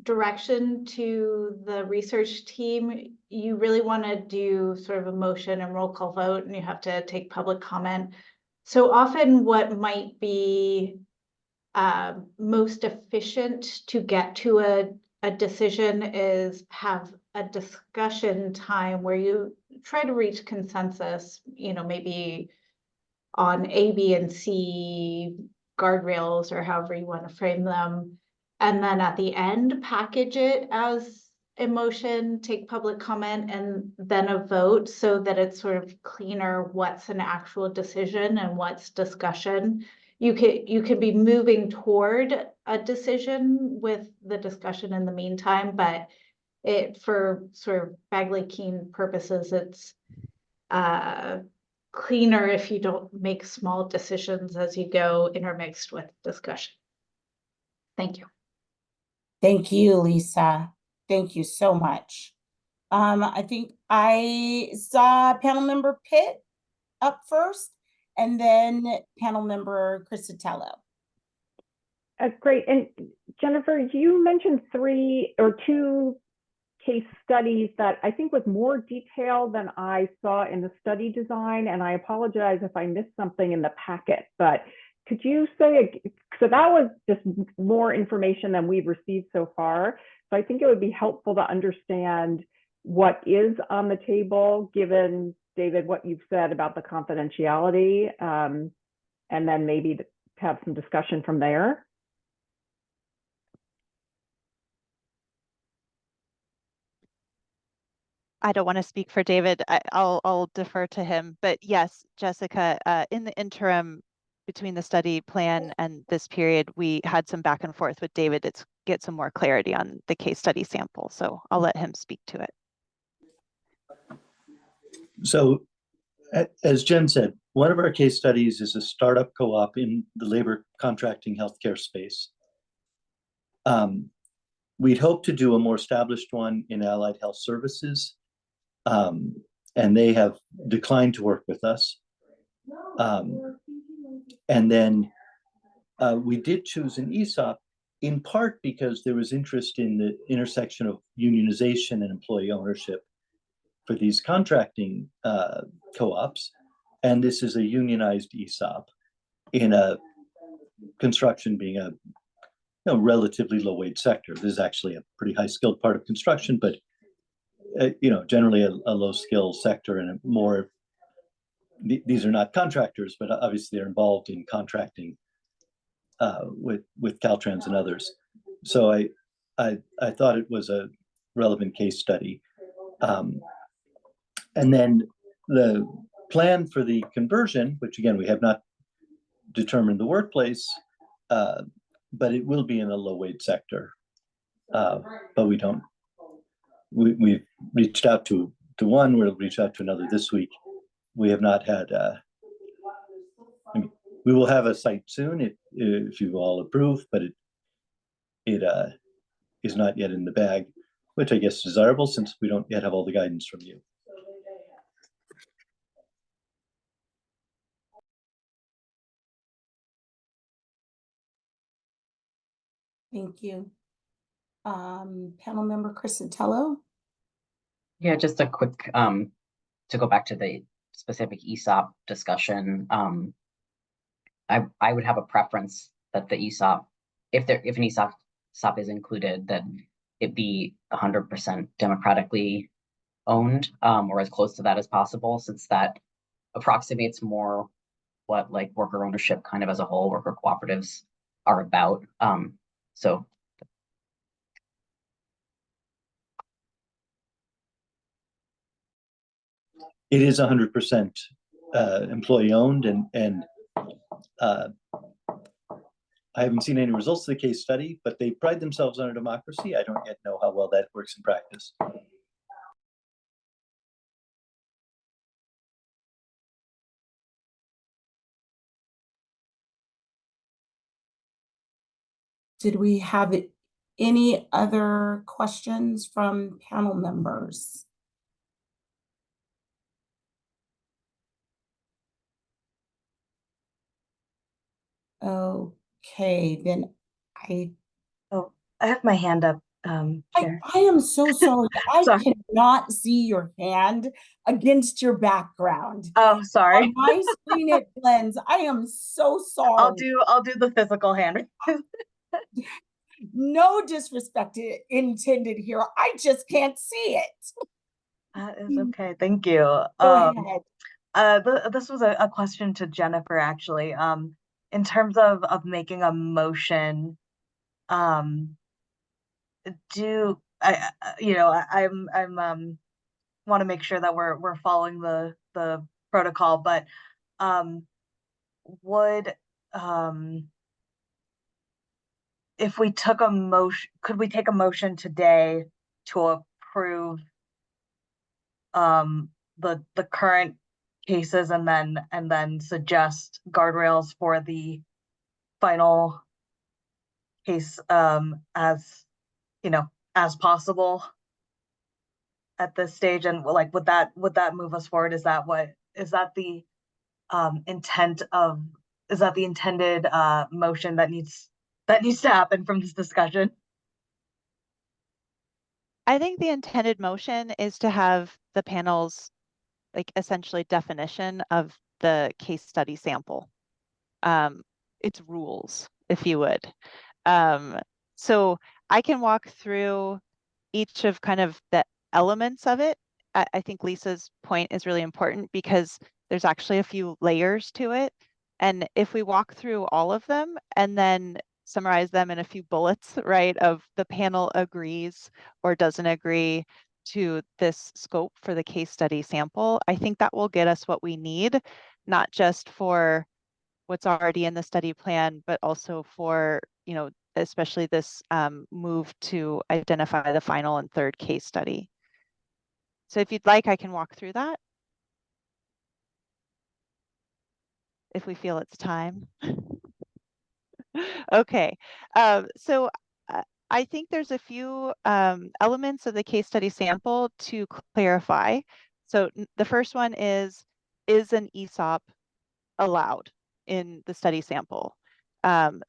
Speaker 11: direction to the research team, you really want to do sort of a motion and roll call vote, and you have to take public comment. So often what might be most efficient to get to a decision is have a discussion time where you try to reach consensus, maybe on A, B, and C guardrails, or however you want to frame them. And then at the end, package it as a motion, take public comment, and then a vote, so that it's sort of cleaner what's an actual decision and what's discussion. You could be moving toward a decision with the discussion in the meantime, but for sort of Bagley-Keene purposes, it's cleaner if you don't make small decisions as you go intermixed with discussion. Thank you.
Speaker 6: Thank you, Lisa. Thank you so much. I think I saw panel member Pitt up first, and then panel member Crisatello.
Speaker 7: Great. And Jennifer, you mentioned 2 case studies that I think was more detailed than I saw in the study design. And I apologize if I missed something in the packet, but could you say, so that was just more information than we've received so far. So I think it would be helpful to understand what is on the table, given, David, what you've said about the confidentiality, and then maybe to have some discussion from there.
Speaker 3: I don't want to speak for David. I'll defer to him. But yes, Jessica, in the interim between the study plan and this period, we had some back and forth with David to get some more clarity on the case study sample. So I'll let him speak to it.
Speaker 4: So as Jen said, one of our case studies is a startup co-op in the labor contracting healthcare space. We'd hope to do a more established one in allied health services, and they have declined to work with us. And then we did choose an ESOP in part because there was interest in the intersection of unionization and employee ownership for these contracting co-ops. And this is a unionized ESOP in a construction being a relatively low wage sector. This is actually a pretty high skilled part of construction, but generally a low skill sector, and more, these are not contractors, but obviously they're involved in contracting with Caltrans and others. So I thought it was a relevant case study. And then the plan for the conversion, which again, we have not determined the workplace, but it will be in a low wage sector. But we've reached out to one, we'll reach out to another this week. We have not had, we will have a site soon if you all approve, but it is not yet in the bag, which I guess is desirable since we don't yet have all the guidance from you.
Speaker 6: Thank you. Panel member Crisatello.
Speaker 8: Yeah, just a quick, to go back to the specific ESOP discussion. I would have a preference that the ESOP, if an ESOP is included, that it be 100% democratically owned, or as close to that as possible, since that approximates more what like worker ownership kind of as a whole, worker cooperatives are about. So
Speaker 4: it is 100% employee owned, and I haven't seen any results of the case study, but they pride themselves on a democracy. I don't yet know how well that works in practice.
Speaker 6: Did we have any other questions from panel members? Okay, then I
Speaker 2: Oh, I have my hand up, Chair.
Speaker 6: I am so sorry. I
Speaker 2: Sorry.
Speaker 6: cannot see your hand against your background.
Speaker 2: Oh, sorry.
Speaker 6: On my screen it blends. I am so sorry.
Speaker 2: I'll do the physical hand.
Speaker 6: No disrespect intended here. I just can't see it.
Speaker 2: That is okay. Thank you.
Speaker 6: Go ahead.
Speaker 2: This was a question to Jennifer, actually. In terms of making a motion, do I'm want to make sure that we're following the protocol, but would if we took a motion, could we take a motion today to approve the current cases and then suggest guardrails for the final case as as possible at this stage? And like would that move us forward? Is that the intent of is that the intended motion that needs to happen from this discussion?
Speaker 3: I think the intended motion is to have the panel's like essentially definition of the case study sample. Its rules, if you would. So I can walk through each of kind of the elements of it. I think Lisa's point is really important because there's actually a few layers to it. And if we walk through all of them and then summarize them in a few bullets, right, of the panel agrees or doesn't agree to this scope for the case study sample, I think that will get us what we need, not just for what's already in the study plan, but also for, especially this move to identify the final and third case study. So if you'd like, I can walk through that if we feel it's time. Okay, so I think there's a few elements of the case study sample to clarify. So the first one is an ESOP allowed in the study sample?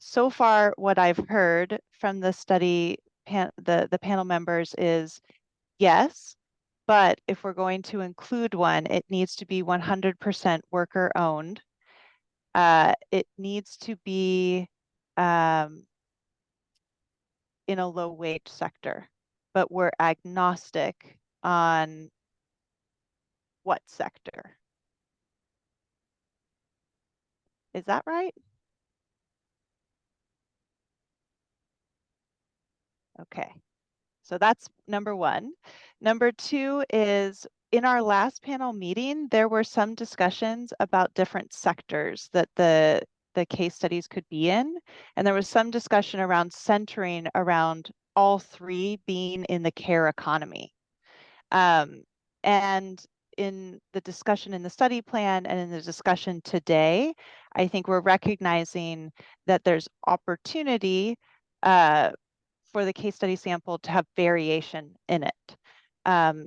Speaker 3: So far, what I've heard from the study, the panel members is yes, but if we're going to include one, it needs to be 100% worker owned. It needs to be in a low wage sector, but we're agnostic on what sector. Is that right? Okay, so that's number one. Number two is in our last panel meeting, there were some discussions about different sectors that the case studies could be in. And there was some discussion around centering around all three being in the care economy. And in the discussion in the study plan and in the discussion today, I think we're recognizing that there's opportunity for the case study sample to have variation in it.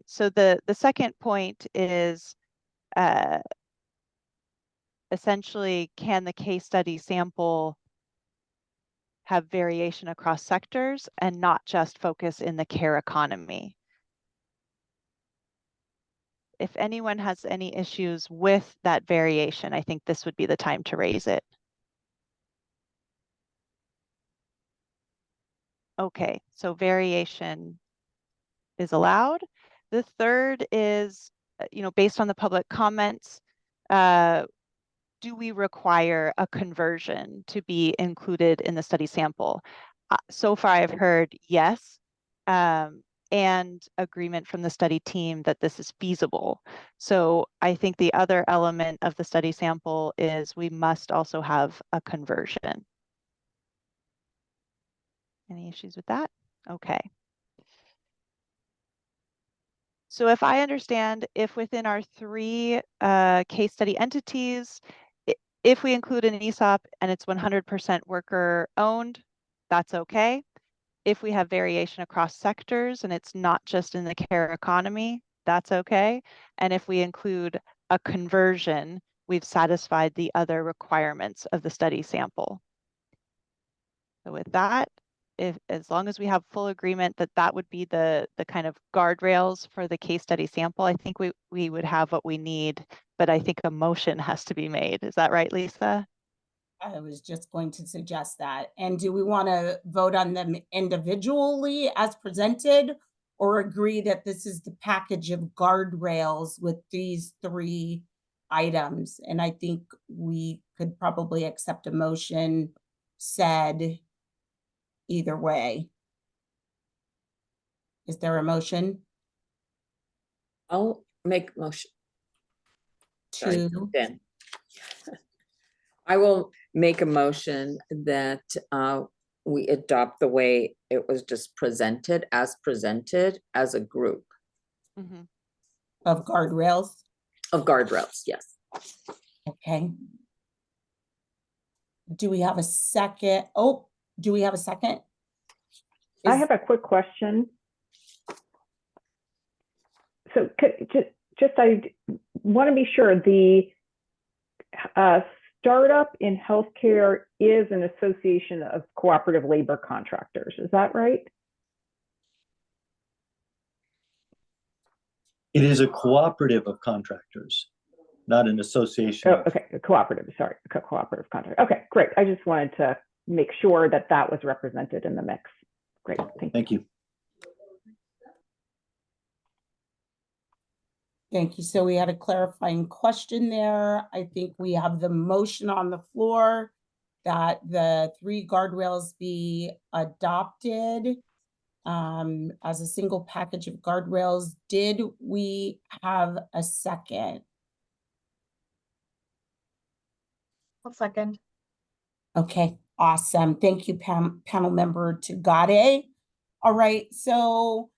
Speaker 3: So the second point is essentially, can the case study sample have variation across sectors and not just focus in the care economy? If anyone has any issues with that variation, I think this would be the time to raise it. Okay, so variation is allowed. The third is, based on the public comments, do we require a conversion to be included in the study sample? So far, I've heard yes, and agreement from the study team that this is feasible. So I think the other element of the study sample is we must also have a conversion. Any issues with that? Okay. So if I understand, if within our three case study entities, if we include an ESOP and it's 100% worker owned, that's okay. If we have variation across sectors and it's not just in the care economy, that's okay. And if we include a conversion, we've satisfied the other requirements of the study sample. So with that, as long as we have full agreement that that would be the kind of guardrails for the case study sample, I think we would have what we need, but I think a motion has to be made. Is that right, Lisa?
Speaker 6: I was just going to suggest that. And do we want to vote on them individually as presented, or agree that this is the package of guardrails with these 3 items? And I think we could probably accept a motion said either way. Is there a motion
Speaker 5: I'll make a motion. Sorry,
Speaker 6: to?
Speaker 5: Dan. I will make a motion that we adopt the way it was just presented as a group
Speaker 3: Mhm.
Speaker 6: Of guardrails?
Speaker 5: of guardrails, yes.
Speaker 6: Okay. Do we have a second? Oh, do we have a second?
Speaker 7: I
Speaker 6: Is-
Speaker 7: have a quick question. So I want to be sure the startup in healthcare is an association of cooperative labor contractors. Is that right?
Speaker 4: It is a cooperative of contractors, not an association.
Speaker 7: Oh, okay, a cooperative, sorry, a cooperative contract. Okay, great. I just wanted to make sure that that was represented in the mix. Great, thank you.
Speaker 4: Thank you.
Speaker 6: Thank you. So we had a clarifying question there. I think we have the motion on the floor that the 3 guardrails be adopted as a single package of guardrails. Did we have a second?
Speaker 2: I'll second.
Speaker 6: Okay, awesome. Thank you, panel member Tagade. All right, so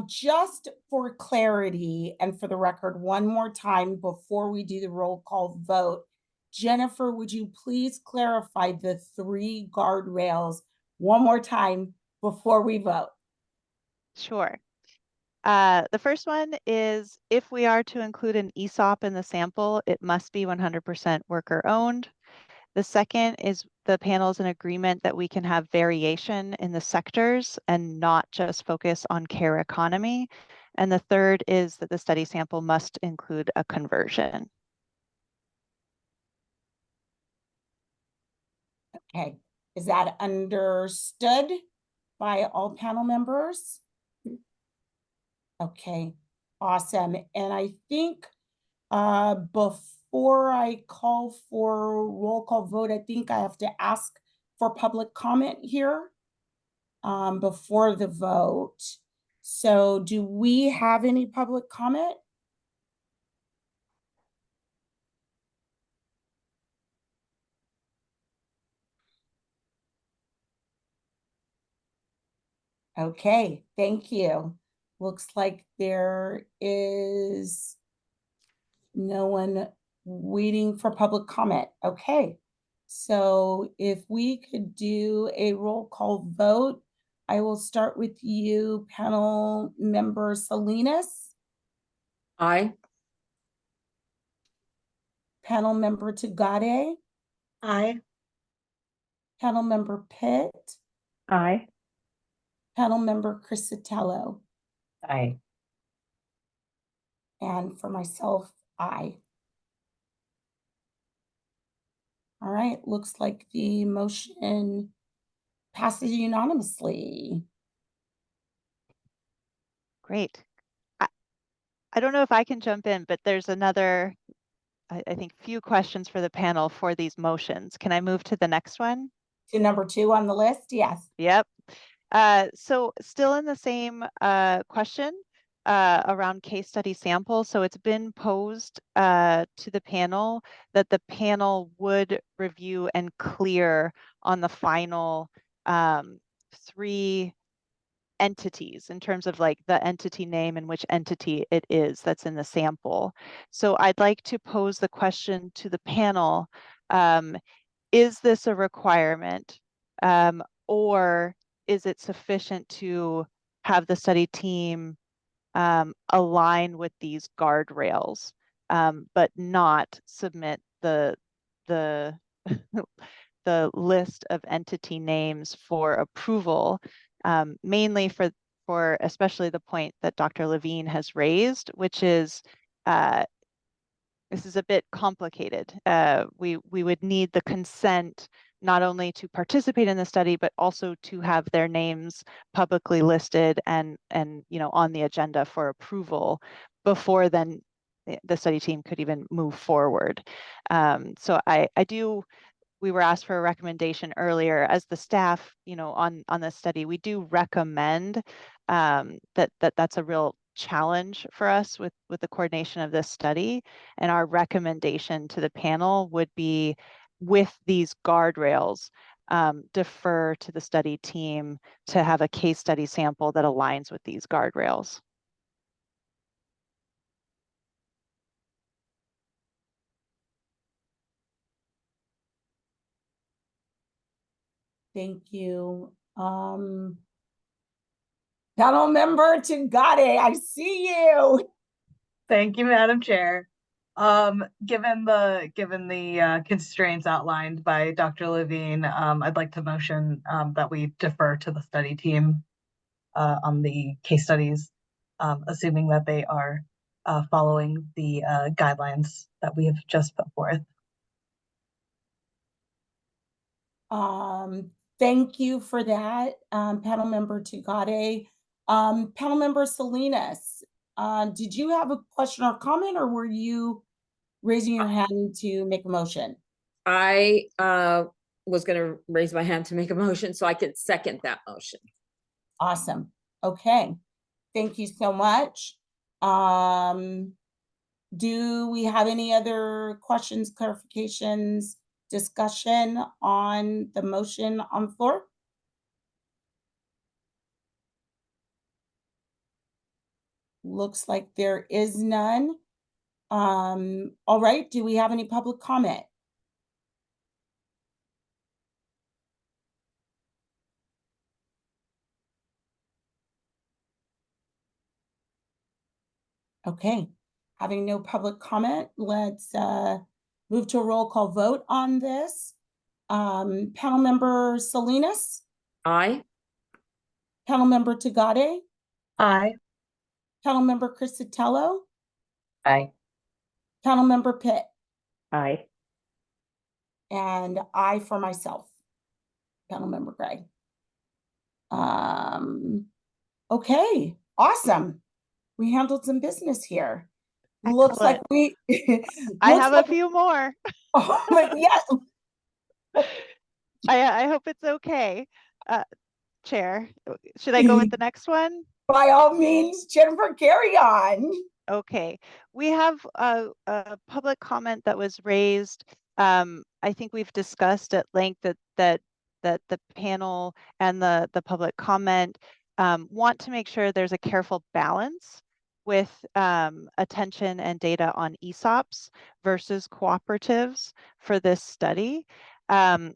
Speaker 6: just for clarity and for the record, one more time before we do the roll call vote, Jennifer, would you please clarify the 3 guardrails one more time before we vote?
Speaker 3: Sure. The first one is if we are to include an ESOP in the sample, it must be 100% worker owned. The second is the panel's in agreement that we can have variation in the sectors and not just focus on care economy. And the third is that the study sample must include a conversion.
Speaker 6: Okay, is that understood by all panel members? Okay, awesome. And I think before I call for roll call vote, I think I have to ask for public comment here before the vote. So do we have any public comment? Okay, thank you. Looks like there is no one waiting for public comment. Okay, so if we could do a roll call vote, I will start with you, panel member Salinas,
Speaker 5: Aye.
Speaker 6: panel member Tagade,
Speaker 2: Aye.
Speaker 6: panel member Pitt,
Speaker 7: Aye.
Speaker 6: panel member Crisatello,
Speaker 8: Aye.
Speaker 6: and for myself, aye. All right, looks like the motion passes unanimously.
Speaker 3: Great. I don't know if I can jump in, but there's another, I think, few questions for the panel for these motions. Can I move to the next one?
Speaker 6: To number 2 on the list, yes.
Speaker 3: Yep. So still in the same question around case study sample. So it's been posed to the panel that the panel would review and clear on the final 3 entities in terms of like the entity name and which entity it is that's in the sample. So I'd like to pose the question to the panel, is this a requirement or is it sufficient to have the study team align with these guardrails, but not submit the the list of entity names for approval, mainly for especially the point that Dr. Levine has raised, which is this is a bit complicated. We would need the consent not only to participate in the study, but also to have their names publicly listed and on the agenda for approval before then the study team could even move forward. So we were asked for a recommendation earlier as the staff, on this study. We do recommend that's a real challenge for us with the coordination of this study. And our recommendation to the panel would be, with these guardrails, defer to the study team to have a case study sample that aligns with these guardrails.
Speaker 6: Thank you. Panel member Tugade, I see you.
Speaker 2: Thank you, Madam Chair. Given the constraints outlined by Dr. Levine, I'd like to motion that we defer to the study team on the case studies, assuming that they are following the guidelines that we have just put forth.
Speaker 6: Thank you for that, panel member Tugade. Panel member Salinas, did you have a question or comment, or were you raising your hand to make a motion?
Speaker 5: I was going to raise my hand to make a motion, so I could second that motion.
Speaker 6: Awesome. Okay. Thank you so much. Do we have any other questions, clarifications, discussion on the motion on the floor? Looks like there is none. All right, do we have any public comment? Okay, having no public comment, let's move to a roll call vote on this. Panel member Salinas,
Speaker 5: Aye.
Speaker 6: panel member Tugade,
Speaker 2: Aye.
Speaker 6: panel member Crisatello,
Speaker 8: Aye.
Speaker 6: panel member Pitt,
Speaker 7: Aye.
Speaker 6: and I for myself, panel member Gray. Okay, awesome. We handled some business here. Looks like we
Speaker 3: I have a few more.
Speaker 6: Oh, but yeah.
Speaker 3: I hope it's okay. Chair, should I go with the next one?
Speaker 6: By all means, Jennifer, carry on.
Speaker 3: Okay, we have a public comment that was raised. I think we've discussed at length that the panel and the public comment want to make sure there's a careful balance with attention and data on ESOPs versus cooperatives for this study.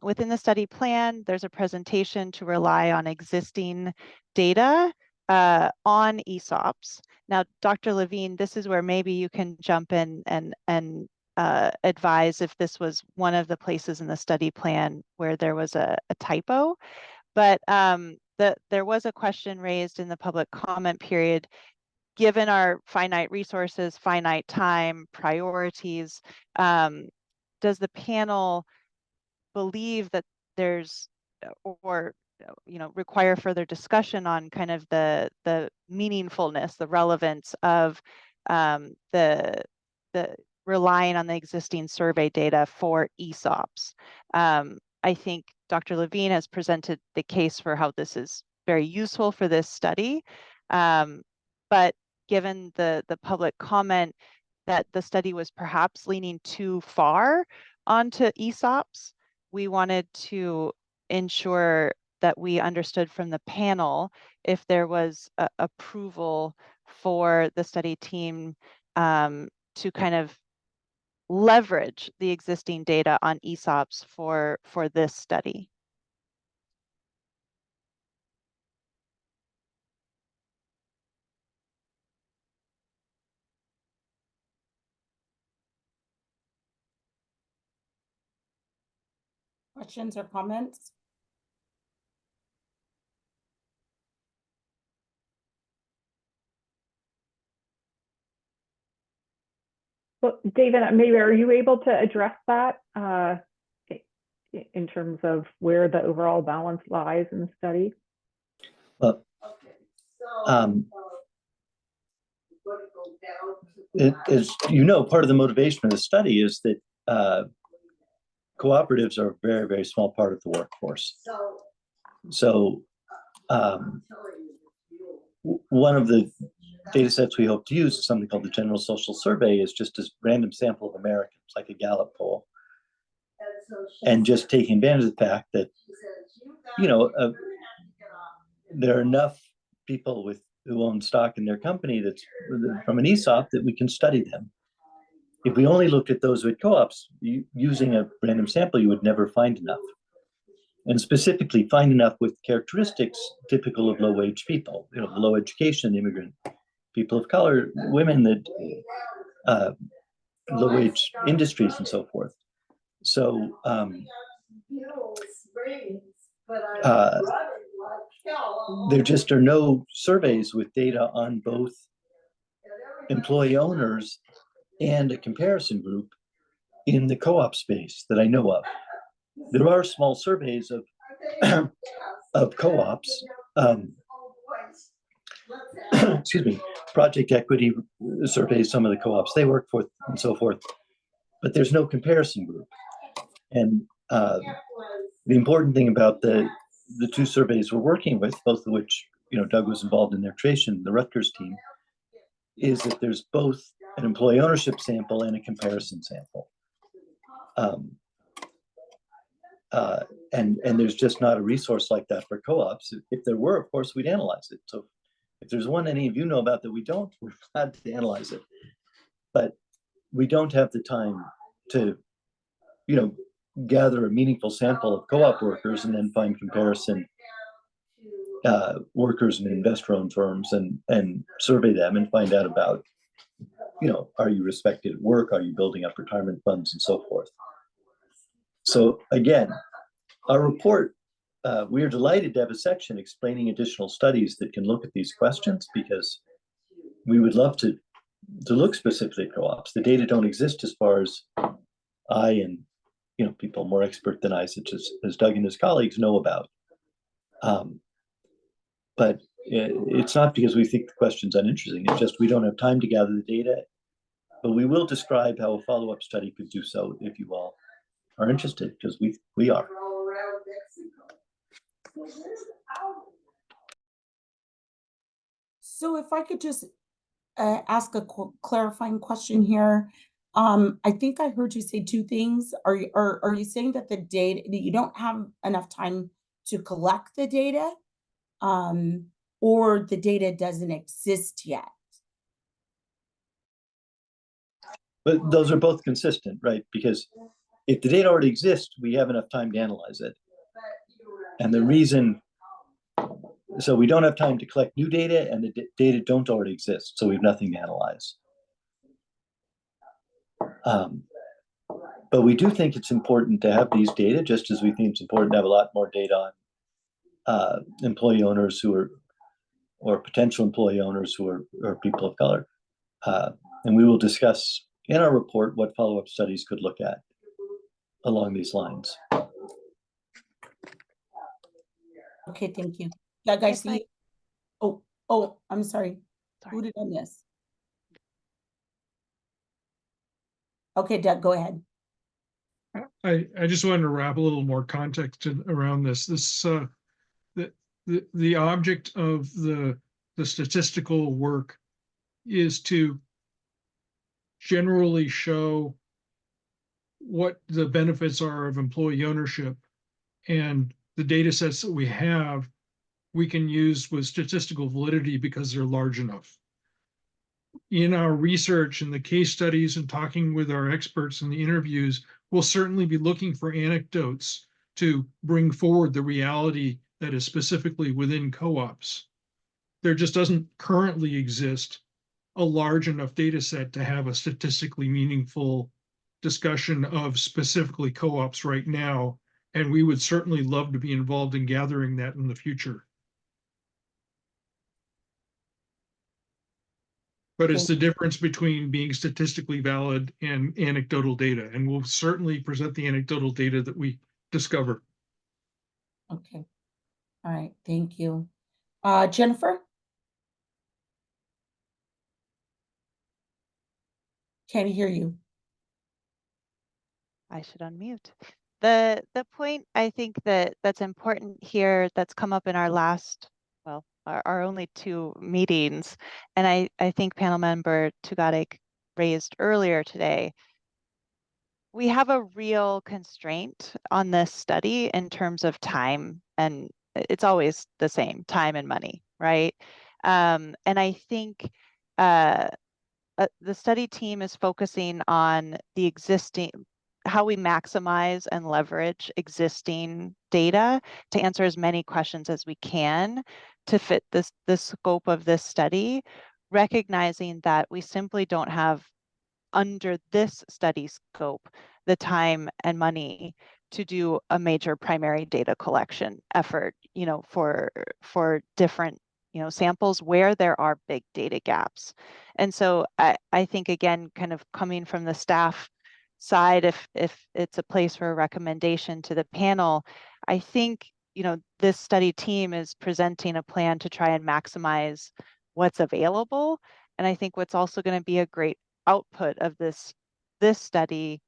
Speaker 3: Within the study plan, there's a presentation to rely on existing data on ESOPs. Now, Dr. Levine, this is where maybe you can jump in and advise if this was one of the places in the study plan where there was a typo. But there was a question raised in the public comment period. Given our finite resources, finite time, priorities, does the panel believe that there's or require further discussion on kind of the meaningfulness, the relevance of the relying on the existing survey data for ESOPs? I think Dr. Levine has presented the case for how this is very useful for this study, but given the public comment that the study was perhaps leaning too far onto ESOPs, we wanted to ensure that we understood from the panel if there was approval for the study team to kind of leverage the existing data on ESOPs for this study.
Speaker 6: questions or comments?
Speaker 7: Well, David, maybe are you able to address that in terms of where the overall balance lies in the study?
Speaker 4: Well, as you know, part of the motivation of the study is that cooperatives are a very, very small part of the workforce. So one of the data sets we hope to use is something called the General Social Survey, is just a random sample of Americans, like a Gallup poll. And just taking advantage of the fact that, you know, there are enough people who own stock in their company that's from an ESOP that we can study them. If we only looked at those with co-ops, using a random sample, you would never find enough. And specifically find enough with characteristics typical of low-wage people, you know, low education, immigrant, people of color, women that low-wage industries and so forth. So there just are no surveys with data on both employee owners and a comparison group in the co-op space that I know of. There are small surveys of co-ops. Excuse me, project equity surveys, some of the co-ops they work for and so forth, but there's no comparison group. And the important thing about the two surveys we're working with, both of which, you know, Doug was involved in their creation, the Rutgers team, is that there's both an employee ownership sample and a comparison sample. And there's just not a resource like that for co-ops. If there were, of course, we'd analyze it. So if there's one any of you know about that we don't, we're glad to analyze it. But we don't have the time to, you know, gather a meaningful sample of co-op workers and then find comparison workers in investor-owned firms and survey them and find out about, you know, are you respected at work? Are you building up retirement funds and so forth? So again, our report, we are delighted to have a section explaining additional studies that can look at these questions, because we would love to look specifically at co-ops. The data don't exist as far as I and, you know, people more expert than I, such as Doug and his colleagues, know about. But it's not because we think the question's uninteresting. It's just we don't have time to gather the data. But we will describe how a follow-up study could do so if you all are interested, because we are.
Speaker 6: So if I could just ask a clarifying question here. I think I heard you say two things. Are you saying that the data, that you don't have enough time to collect the data, or the data doesn't exist yet?
Speaker 4: But those are both consistent, right? Because if the data already exists, we have enough time to analyze it. And the reason, so we don't have time to collect new data, and the data don't already exist, so we have nothing to analyze. But we do think it's important to have these data, just as we think it's important to have a lot more data on employee owners who are, or potential employee owners who are people of color. And we will discuss in our report what follow-up studies could look at along these lines.
Speaker 6: Okay, thank you. Doug, I see. Oh, I'm sorry. Who did I miss? Okay, Doug, go ahead.
Speaker 10: I just wanted to wrap a little more context around this. The object of the statistical work is to generally show what the benefits are of employee ownership, and the data sets that we have, we can use with statistical validity because they're large enough. In our research and the case studies and talking with our experts in the interviews, we'll certainly be looking for anecdotes to bring forward the reality that is specifically within co-ops. There just doesn't currently exist a large enough data set to have a statistically meaningful discussion of specifically co-ops right now. And we would certainly love to be involved in gathering that in the future. But it's the difference between being statistically valid and anecdotal data. And we'll certainly present the anecdotal data that we discover.
Speaker 6: Okay. All right. Thank you. Jennifer? Can't hear you.
Speaker 3: I should unmute. The point I think that's important here that's come up in our last, well, our only 2 meetings, and I think panel member Tugadek raised earlier today, we have a real constraint on this study in terms of time, and it's always the same, time and money, right? And I think the study team is focusing on the existing, how we maximize and leverage existing data to answer as many questions as we can to fit the scope of this study, recognizing that we simply don't have, under this study scope, the time and money to do a major primary data collection effort, for different, samples where there are big data gaps. And so I think, again, kind of coming from the staff side, if it's a place for a recommendation to the panel, I think, this study team is presenting a plan to try and maximize what's available. And I think what's also going to be a great output of this study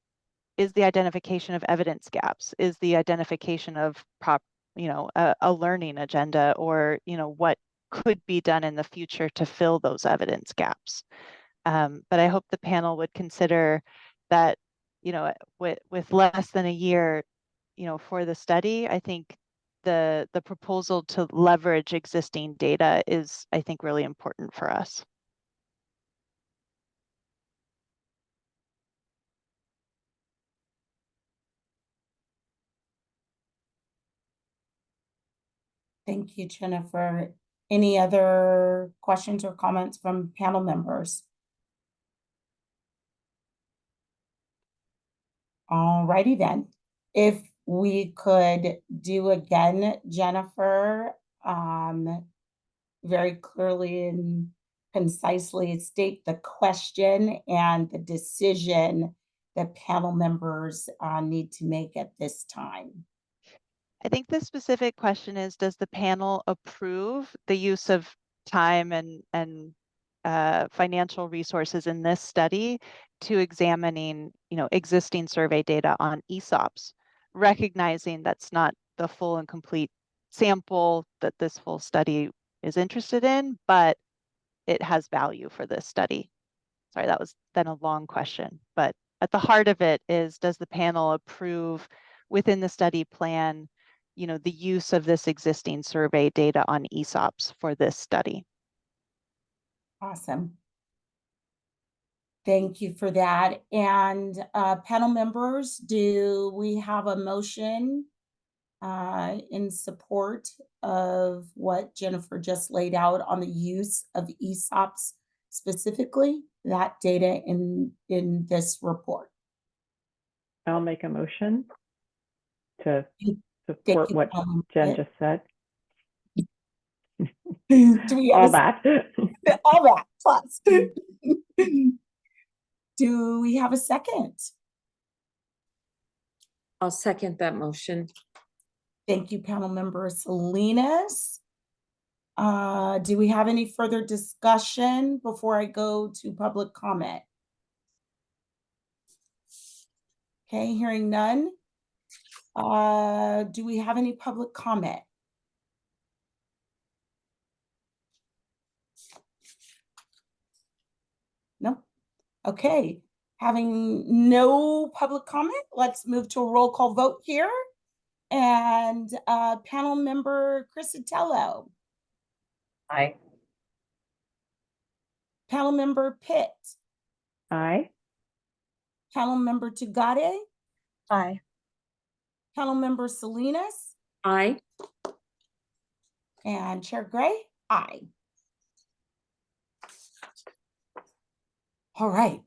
Speaker 3: is the identification of evidence gaps, is the identification of a learning agenda, or what could be done in the future to fill those evidence gaps. But I hope the panel would consider that, with less than a year, for the study, I think the proposal to leverage existing data is, I think, really important for us.
Speaker 6: Thank you, Jennifer. Any other questions or comments from panel members? All righty then. If we could do again, Jennifer, very clearly and concisely state the question and the decision that panel members need to make at this time.
Speaker 3: I think the specific question is, does the panel approve the use of time and financial resources in this study to examining, existing survey data on ESOPs, recognizing that's not the full and complete sample that this full study is interested in, but it has value for this study? Sorry, that was then a long question, but at the heart of it is, does the panel approve within the study plan, the use of this existing survey data on ESOPs for this study?
Speaker 6: Awesome. Thank you for that. And panel members, do we have a motion in support of what Jennifer just laid out on the use of ESOPs, specifically that data in this report?
Speaker 7: I'll make a motion to
Speaker 6: Thank
Speaker 7: support
Speaker 6: you,
Speaker 7: what Jen just said.
Speaker 6: Do we
Speaker 7: All
Speaker 6: have
Speaker 7: that.
Speaker 6: all that plus? Do we have a second?
Speaker 5: I'll second that motion.
Speaker 6: Thank you, panel member Salinas. Do we have any further discussion before I go to public comment? Okay, hearing none. Do we have any public comment? No? Okay, having no public comment, let's move to a roll call vote here. And panel member Crisatello.
Speaker 8: Aye.
Speaker 6: Panel member Pitt.
Speaker 7: Aye.
Speaker 6: Panel member Tugade.
Speaker 2: Aye.
Speaker 6: Panel member Salinas.
Speaker 5: Aye.
Speaker 6: And Chair Gray. Aye. All right.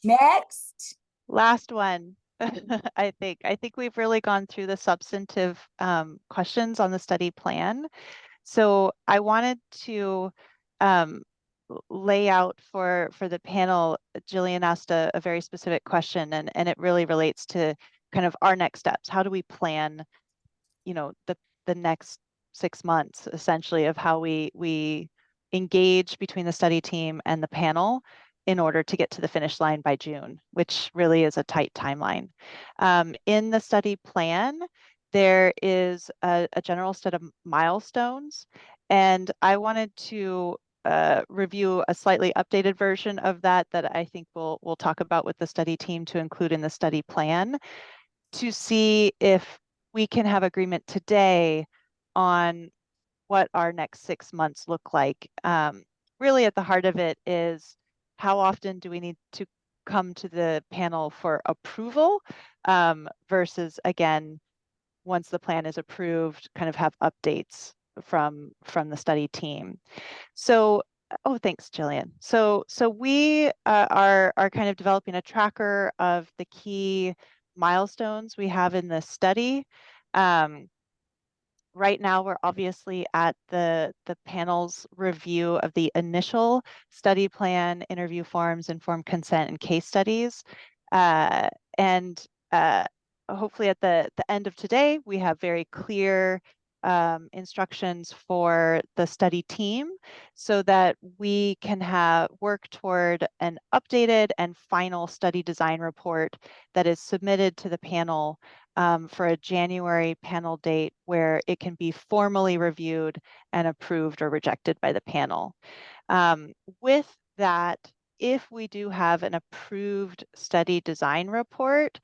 Speaker 6: Next.
Speaker 3: Last one. I think we've really gone through the substantive questions on the study plan. So I wanted to lay out for the panel. Jillian asked a very specific question, and it really relates to kind of our next steps. How do we plan, the next 6 months essentially of how we engage between the study team and the panel in order to get to the finish line by June, which really is a tight timeline. In the study plan, there is a general set of milestones, and I wanted to review a slightly updated version of that I think we'll talk about with the study team to include in the study plan, to see if we can have agreement today on what our next 6 months look like. Really at the heart of it is, how often do we need to come to the panel for approval versus, again, once the plan is approved, kind of have updates from the study team. So, oh, thanks, Jillian. So we are kind of developing a tracker of the key milestones we have in this study. Right now, we're obviously at the panel's review of the initial study plan, interview forms, informed consent, and case studies. And hopefully at the end of today, we have very clear instructions for the study team so that we can work toward an updated and final study design report that is submitted to the panel for a January panel date where it can be formally reviewed and approved or rejected by the panel. With that, if we do have an approved study design report,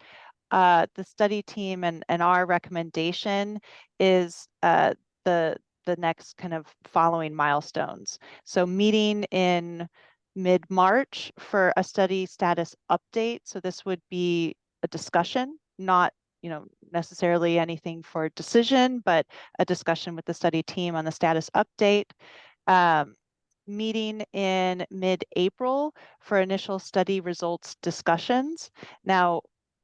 Speaker 3: the study team and our recommendation is the next kind of following milestones. So meeting in mid-March for a study status update. So this would be a discussion, not necessarily anything for decision, but a discussion with the study team on the status update. Meeting in mid-April for initial study results discussions. Now,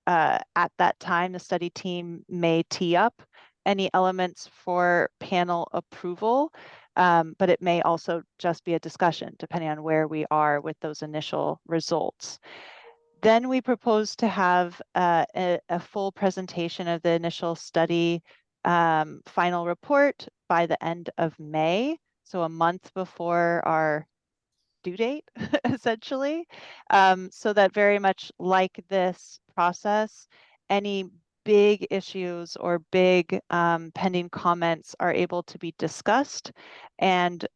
Speaker 3: at that time, the study team may tee up any elements for panel approval, but it may also just be a discussion depending on where we are with those initial results. Then we propose to have a full presentation of the initial study final report by the end of May, so a month before our due date, essentially. So that very much like this process, any big issues or big pending comments are able to be discussed and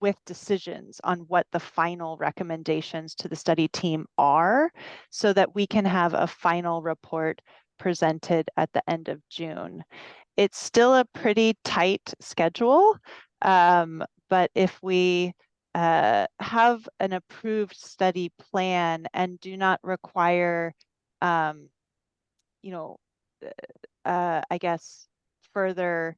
Speaker 3: with decisions on what the final recommendations to the study team are, so that we can have a final report presented at the end of June. It's still a pretty tight schedule, but if we have an approved study plan and do not require, I guess, further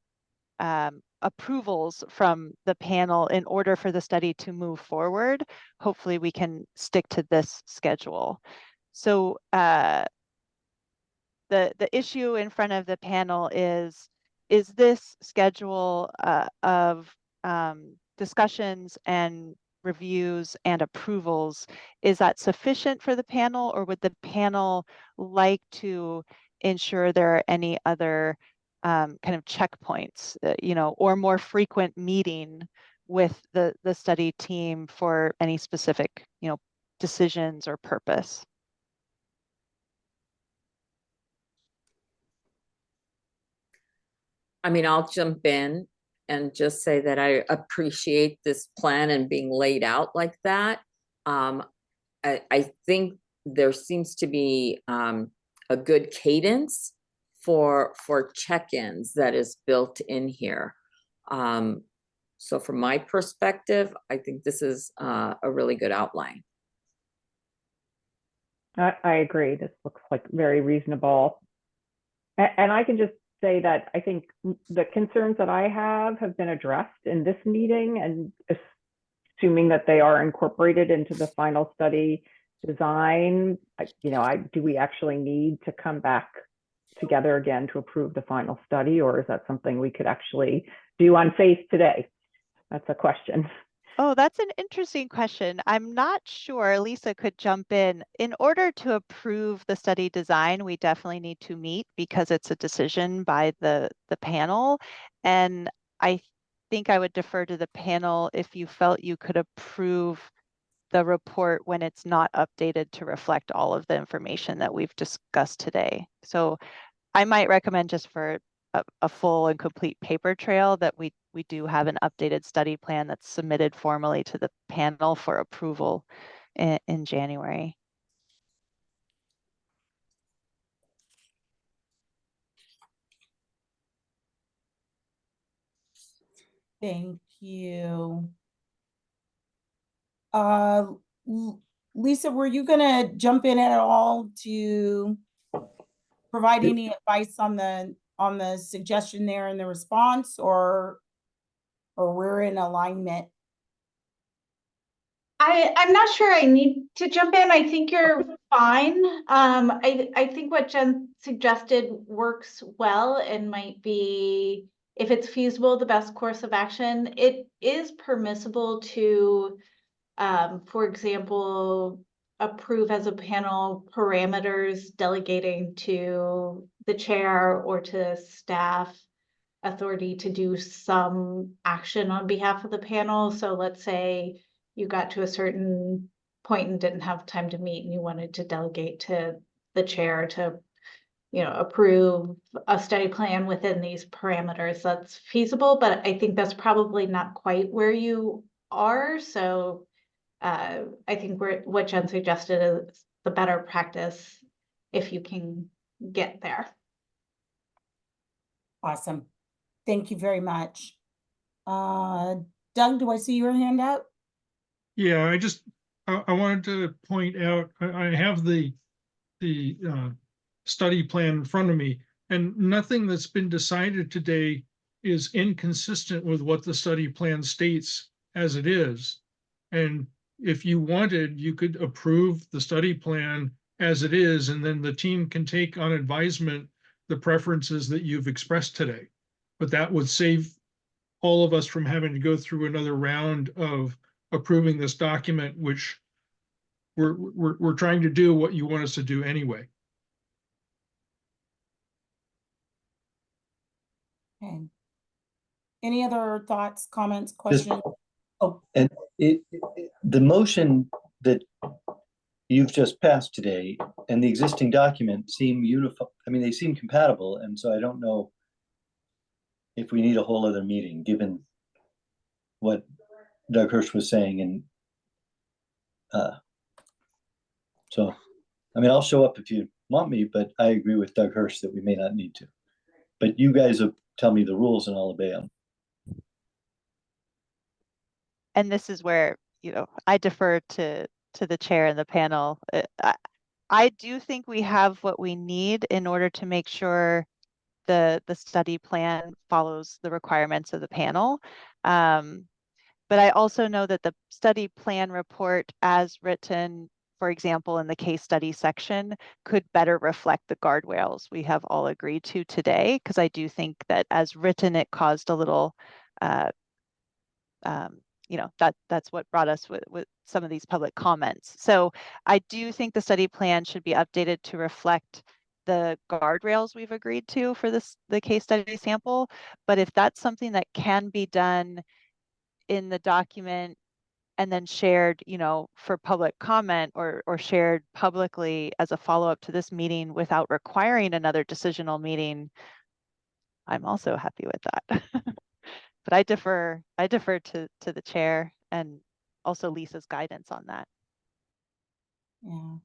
Speaker 3: approvals from the panel in order for the study to move forward, hopefully we can stick to this schedule. So the issue in front of the panel is this schedule of discussions and reviews and approvals, is that sufficient for the panel, or would the panel like to ensure there are any other kind of checkpoints, or more frequent meeting with the study team for any specific, decisions or purpose?
Speaker 5: I mean, I'll jump in and just say that I appreciate this plan and being laid out like that. I think there seems to be a good cadence for check-ins that is built in here. So from my perspective, I think this is a really good outline.
Speaker 7: I agree. This looks like very reasonable. And I can just say that I think the concerns that I have been addressed in this meeting, and assuming that they are incorporated into the final study design, do we actually need to come back together again to approve the final study, or is that something we could actually do on faith today? That's a question.
Speaker 3: Oh, that's an interesting question. I'm not sure. Lisa could jump in. In order to approve the study design, we definitely need to meet because it's a decision by the panel. And I think I would defer to the panel if you felt you could approve the report when it's not updated to reflect all of the information that we've discussed today. So I might recommend, just for a full and complete paper trail, that we do have an updated study plan that's submitted formally to the panel for approval in January.
Speaker 6: Thank you. Lisa, were you gonna jump in at all to provide any advice on the suggestion there and the response, or we're in alignment?
Speaker 11: I'm not sure I need to jump in. I think you're fine. I think what Jen suggested works well and might be, if it's feasible, the best course of action. It is permissible to, for example, approve as a panel parameters delegating to the chair or to staff authority to do some action on behalf of the panel. So let's say you got to a certain point and didn't have time to meet and you wanted to delegate to the chair to, approve a study plan within these parameters. That's feasible, but I think that's probably not quite where you are. So I think what Jen suggested is the better practice if you can get there.
Speaker 6: Awesome. Thank you very much. Doug, do I see your hand up?
Speaker 10: Yeah, I wanted to point out, I have the study plan in front of me, and nothing that's been decided today is inconsistent with what the study plan states as it is. And if you wanted, you could approve the study plan as it is, and then the team can take on advisement the preferences that you've expressed today. But that would save all of us from having to go through another round of approving this document, which we're trying to do what you want us to do anyway.
Speaker 6: Okay. Any other thoughts, comments, questions?
Speaker 4: And the motion that you've just passed today and the existing document seem uniform. I mean, they seem compatible, and so I don't know if we need a whole other meeting, given what Doug Hirsch was saying. And so, I mean, I'll show up if you want me, but I agree with Doug Hirsch that we may not need to. But you guys will tell me the rules and I'll obey them.
Speaker 3: And this is where, I defer to the chair and the panel. I do think we have what we need in order to make sure the study plan follows the requirements of the panel. But I also know that the study plan report as written, for example, in the case study section, could better reflect the guardrails we have all agreed to today, because I do think that as written, it caused a little, that's what brought us with some of these public comments. So I do think the study plan should be updated to reflect the guardrails we've agreed to for the case study sample. But if that's something that can be done in the document and then shared, for public comment or shared publicly as a follow-up to this meeting without requiring another decisional meeting, I'm also happy with that. But I defer to the chair and also Lisa's guidance on that.
Speaker 6: Yeah.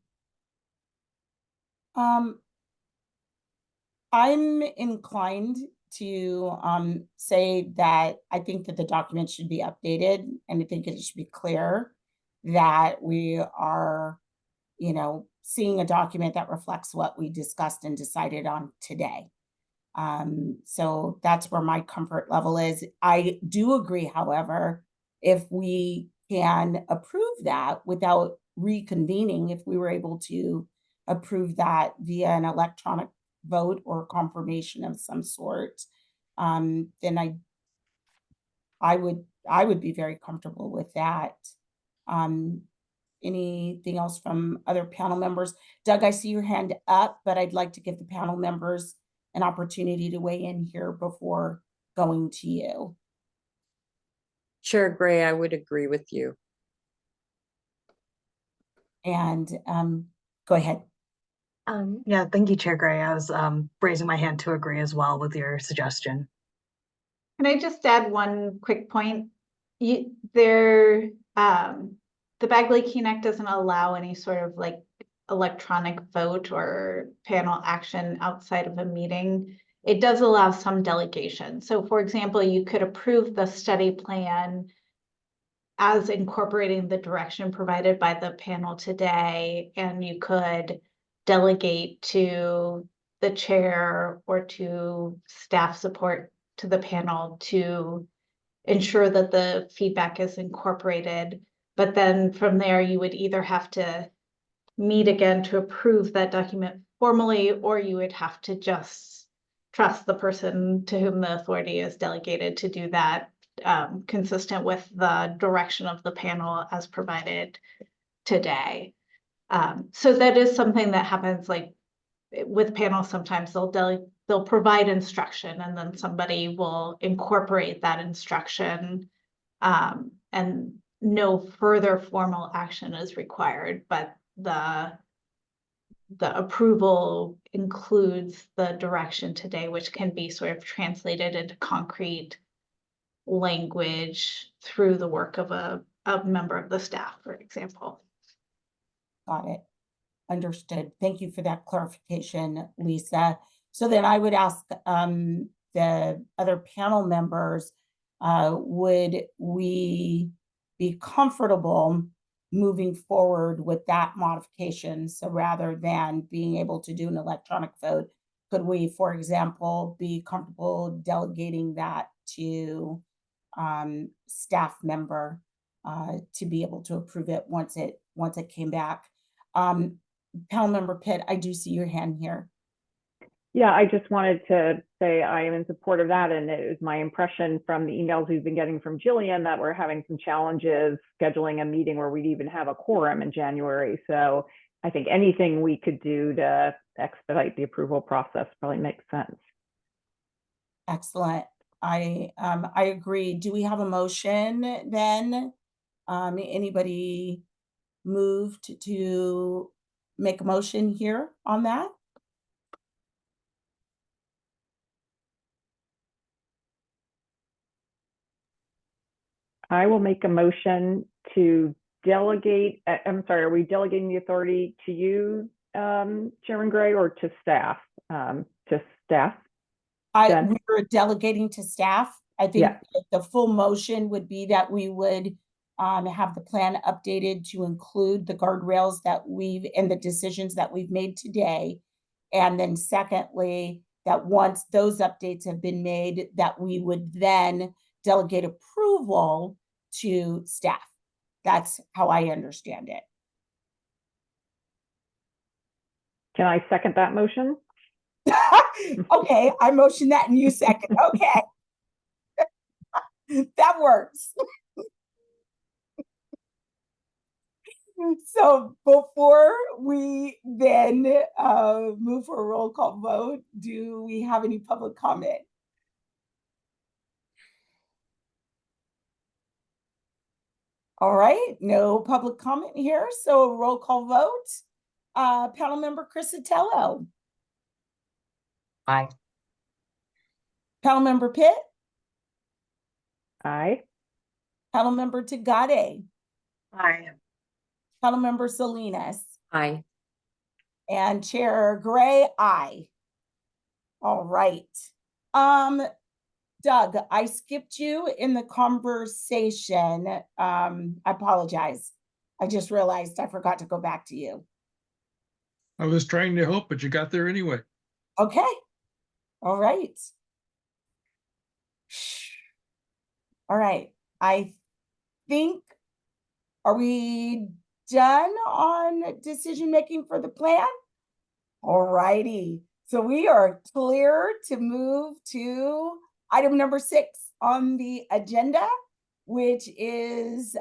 Speaker 6: I'm inclined to say that I think that the document should be updated, and I think it should be clear that we are, seeing a document that reflects what we discussed and decided on today. So that's where my comfort level is. I do agree, however, if we can approve that without reconvening, if we were able to approve that via an electronic vote or confirmation of some sort, then I would be very comfortable with that. Anything else from other panel members? Doug, I see your hand up, but I'd like to give the panel members an opportunity to weigh in here before going to you.
Speaker 5: Chair Gray, I would agree with you.
Speaker 6: And go ahead.
Speaker 2: Yeah, thank you, Chair Gray. I was raising my hand to agree as well with your suggestion.
Speaker 11: Can I just add one quick point? The Bagley-Keene Act doesn't allow any sort of like electronic vote or panel action outside of a meeting. It does allow some delegation. So for example, you could approve the study plan as incorporating the direction provided by the panel today, and you could delegate to the chair or to staff support to the panel to ensure that the feedback is incorporated. But then from there, you would either have to meet again to approve that document formally, or you would have to just trust the person to whom the authority is delegated to do that, consistent with the direction of the panel as provided today. So that is something that happens like with panels. Sometimes they'll provide instruction and then somebody will incorporate that instruction, and no further formal action is required, but the approval includes the direction today, which can be sort of translated into concrete language through the work of a member of the staff, for example.
Speaker 6: Got it. Understood. Thank you for that clarification, Lisa. So then I would ask the other panel members, would we be comfortable moving forward with that modification? So rather than being able to do an electronic vote, could we, for example, be comfortable delegating that to staff member to be able to approve it once it came back? Panel member Pitt, I do see your hand here.
Speaker 7: Yeah, I just wanted to say I am in support of that. And it was my impression from the emails we've been getting from Jillian that we're having some challenges scheduling a meeting where we'd even have a quorum in January. So I think anything we could do to expedite the approval process probably makes sense.
Speaker 6: Excellent. I agree. Do we have a motion then? Anybody moved to make a motion here on that?
Speaker 7: I will make a motion to delegate, I'm sorry, are we delegating the authority to you, Chairman Gray, or to staff? To staff? Jen?
Speaker 6: We were delegating to staff. I think
Speaker 7: Yeah.
Speaker 6: the full motion would be that we would have the plan updated to include the guardrails that and the decisions that we've made today. And then secondly, that once those updates have been made, that we would then delegate approval to staff. That's how I understand it.
Speaker 7: Can I second that motion?
Speaker 6: Okay, I motion that and you second. Okay. That works. So before we then move for a roll call vote, do we have any public comment? All right, no public comment here, so roll call vote. Panel member Crisatello.
Speaker 8: Aye.
Speaker 6: Panel member Pitt.
Speaker 7: Aye.
Speaker 6: Panel member Tagade.
Speaker 2: Aye.
Speaker 6: Panel member Salinas.
Speaker 5: Aye.
Speaker 6: And Chair Gray, aye. All right. Doug, I skipped you in the conversation. I apologize. I just realized I forgot to go back to you.
Speaker 10: I was trying to help, but you got there anyway.
Speaker 6: Okay. All right. All right. I think, are we done on decision-making for the plan? All righty. So we are clear to move to item number 6 on the agenda, which is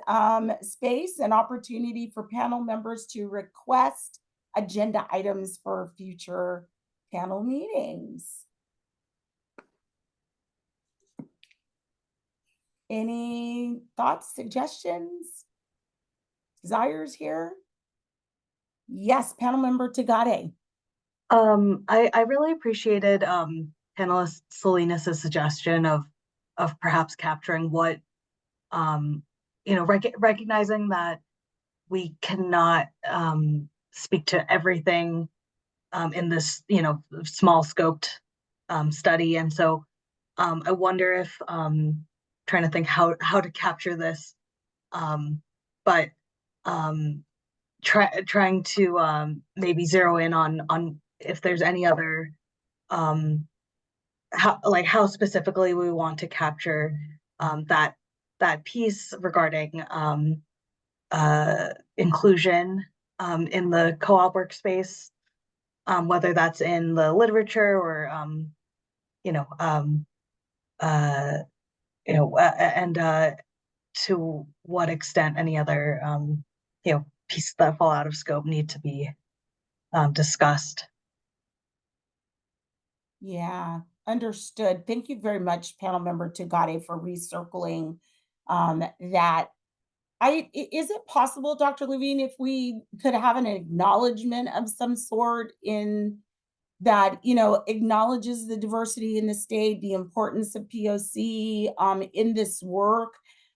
Speaker 6: space and opportunity for panel members to request agenda items for future panel meetings. Any thoughts, suggestions, desires here? Yes, panel member Tagade.
Speaker 2: I really appreciated panelist Salinas' suggestion of perhaps capturing what recognizing that we cannot speak to everything in this small scoped study, and so I wonder if trying to think how to capture this, but trying to maybe zero in on if there's any other how specifically we want to capture that piece regarding inclusion in the co-op workspace, whether that's in the literature or and to what extent any other pieces that fall out of scope need to be discussed.
Speaker 6: Yeah, understood. Thank you very much, panel member Tagade, for recircling that. Is it possible, Dr. Levine, if we could have an acknowledgement of some sort in that, acknowledges the diversity in the state, the importance of POC in this work,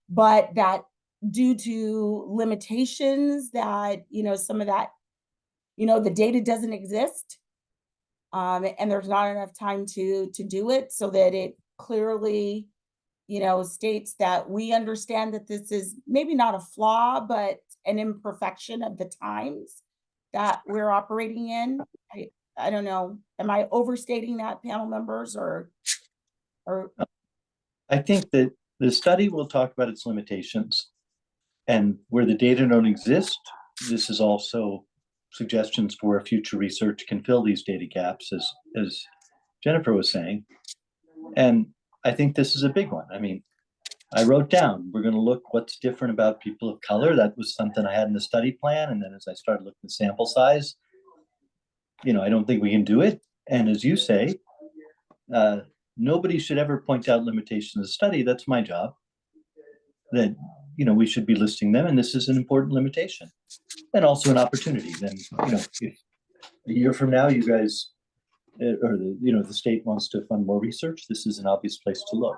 Speaker 6: but that due to limitations that, some of that, the data doesn't exist, and there's not enough time to do it, so that it clearly, states that we understand that this is maybe not a flaw, but an imperfection of the times that we're operating in. I don't know. Am I overstating that, panel members, or?
Speaker 4: I think that the study will talk about its limitations, and where the data don't exist, this is also suggestions for future research can fill these data gaps, as Jennifer was saying. And I think this is a big one. I mean, I wrote down, we're going to look what's different about people of color. That was something I had in the study plan. And then as I started looking at sample size, I don't think we can do it. And as you say, nobody should ever point out limitations of the study. That's my job. That, we should be listing them. And this is an important limitation and also an opportunity. Then, if a year from now, you guys, or the state wants to fund more research, this is an obvious place to look.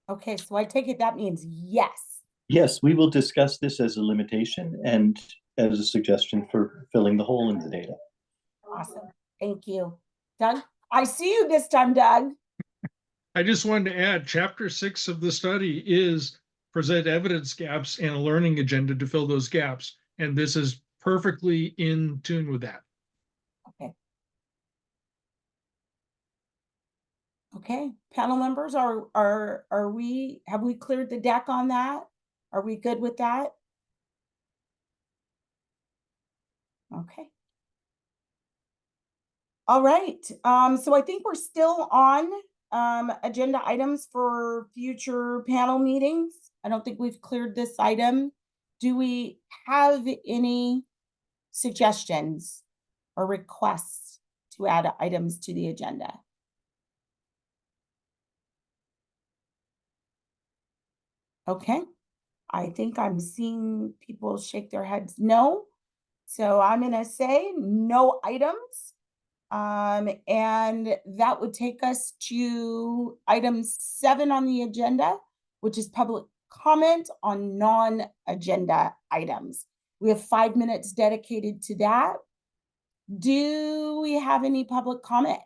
Speaker 6: Okay, so I take it that means yes.
Speaker 4: Yes, we will discuss this as a limitation and as a suggestion for filling the hole in the data.
Speaker 6: Awesome. Thank you. Doug, I see you this time, Doug.
Speaker 10: I just wanted to add, chapter 6 of the study is present evidence gaps and a learning agenda to fill those gaps. And this is perfectly in tune with that.
Speaker 6: Okay, panel members, have we cleared the deck on that? Are we good with that? Okay. All right, so I think we're still on agenda items for future panel meetings. I don't think we've cleared this item. Do we have any suggestions or requests to add items to the agenda? Okay, I think I'm seeing people shake their heads no. So I'm gonna say no items. And that would take us to item 7 on the agenda, which is public comment on non-agenda items. We have 5 minutes dedicated to that. Do we have any public comment?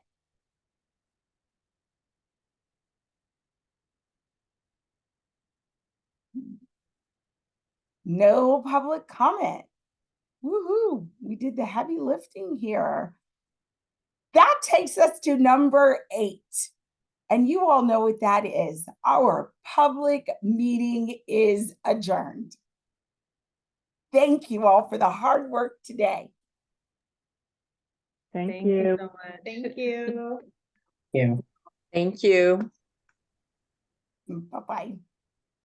Speaker 6: No public comment. Woohoo, we did the heavy lifting here. That takes us to number 8. And you all know what that is. Our public meeting is adjourned. thank you all for the hard work today.
Speaker 7: Thank you.
Speaker 1: so much.
Speaker 11: Thank you.
Speaker 8: Yeah.
Speaker 5: Thank you.
Speaker 6: Bye-bye.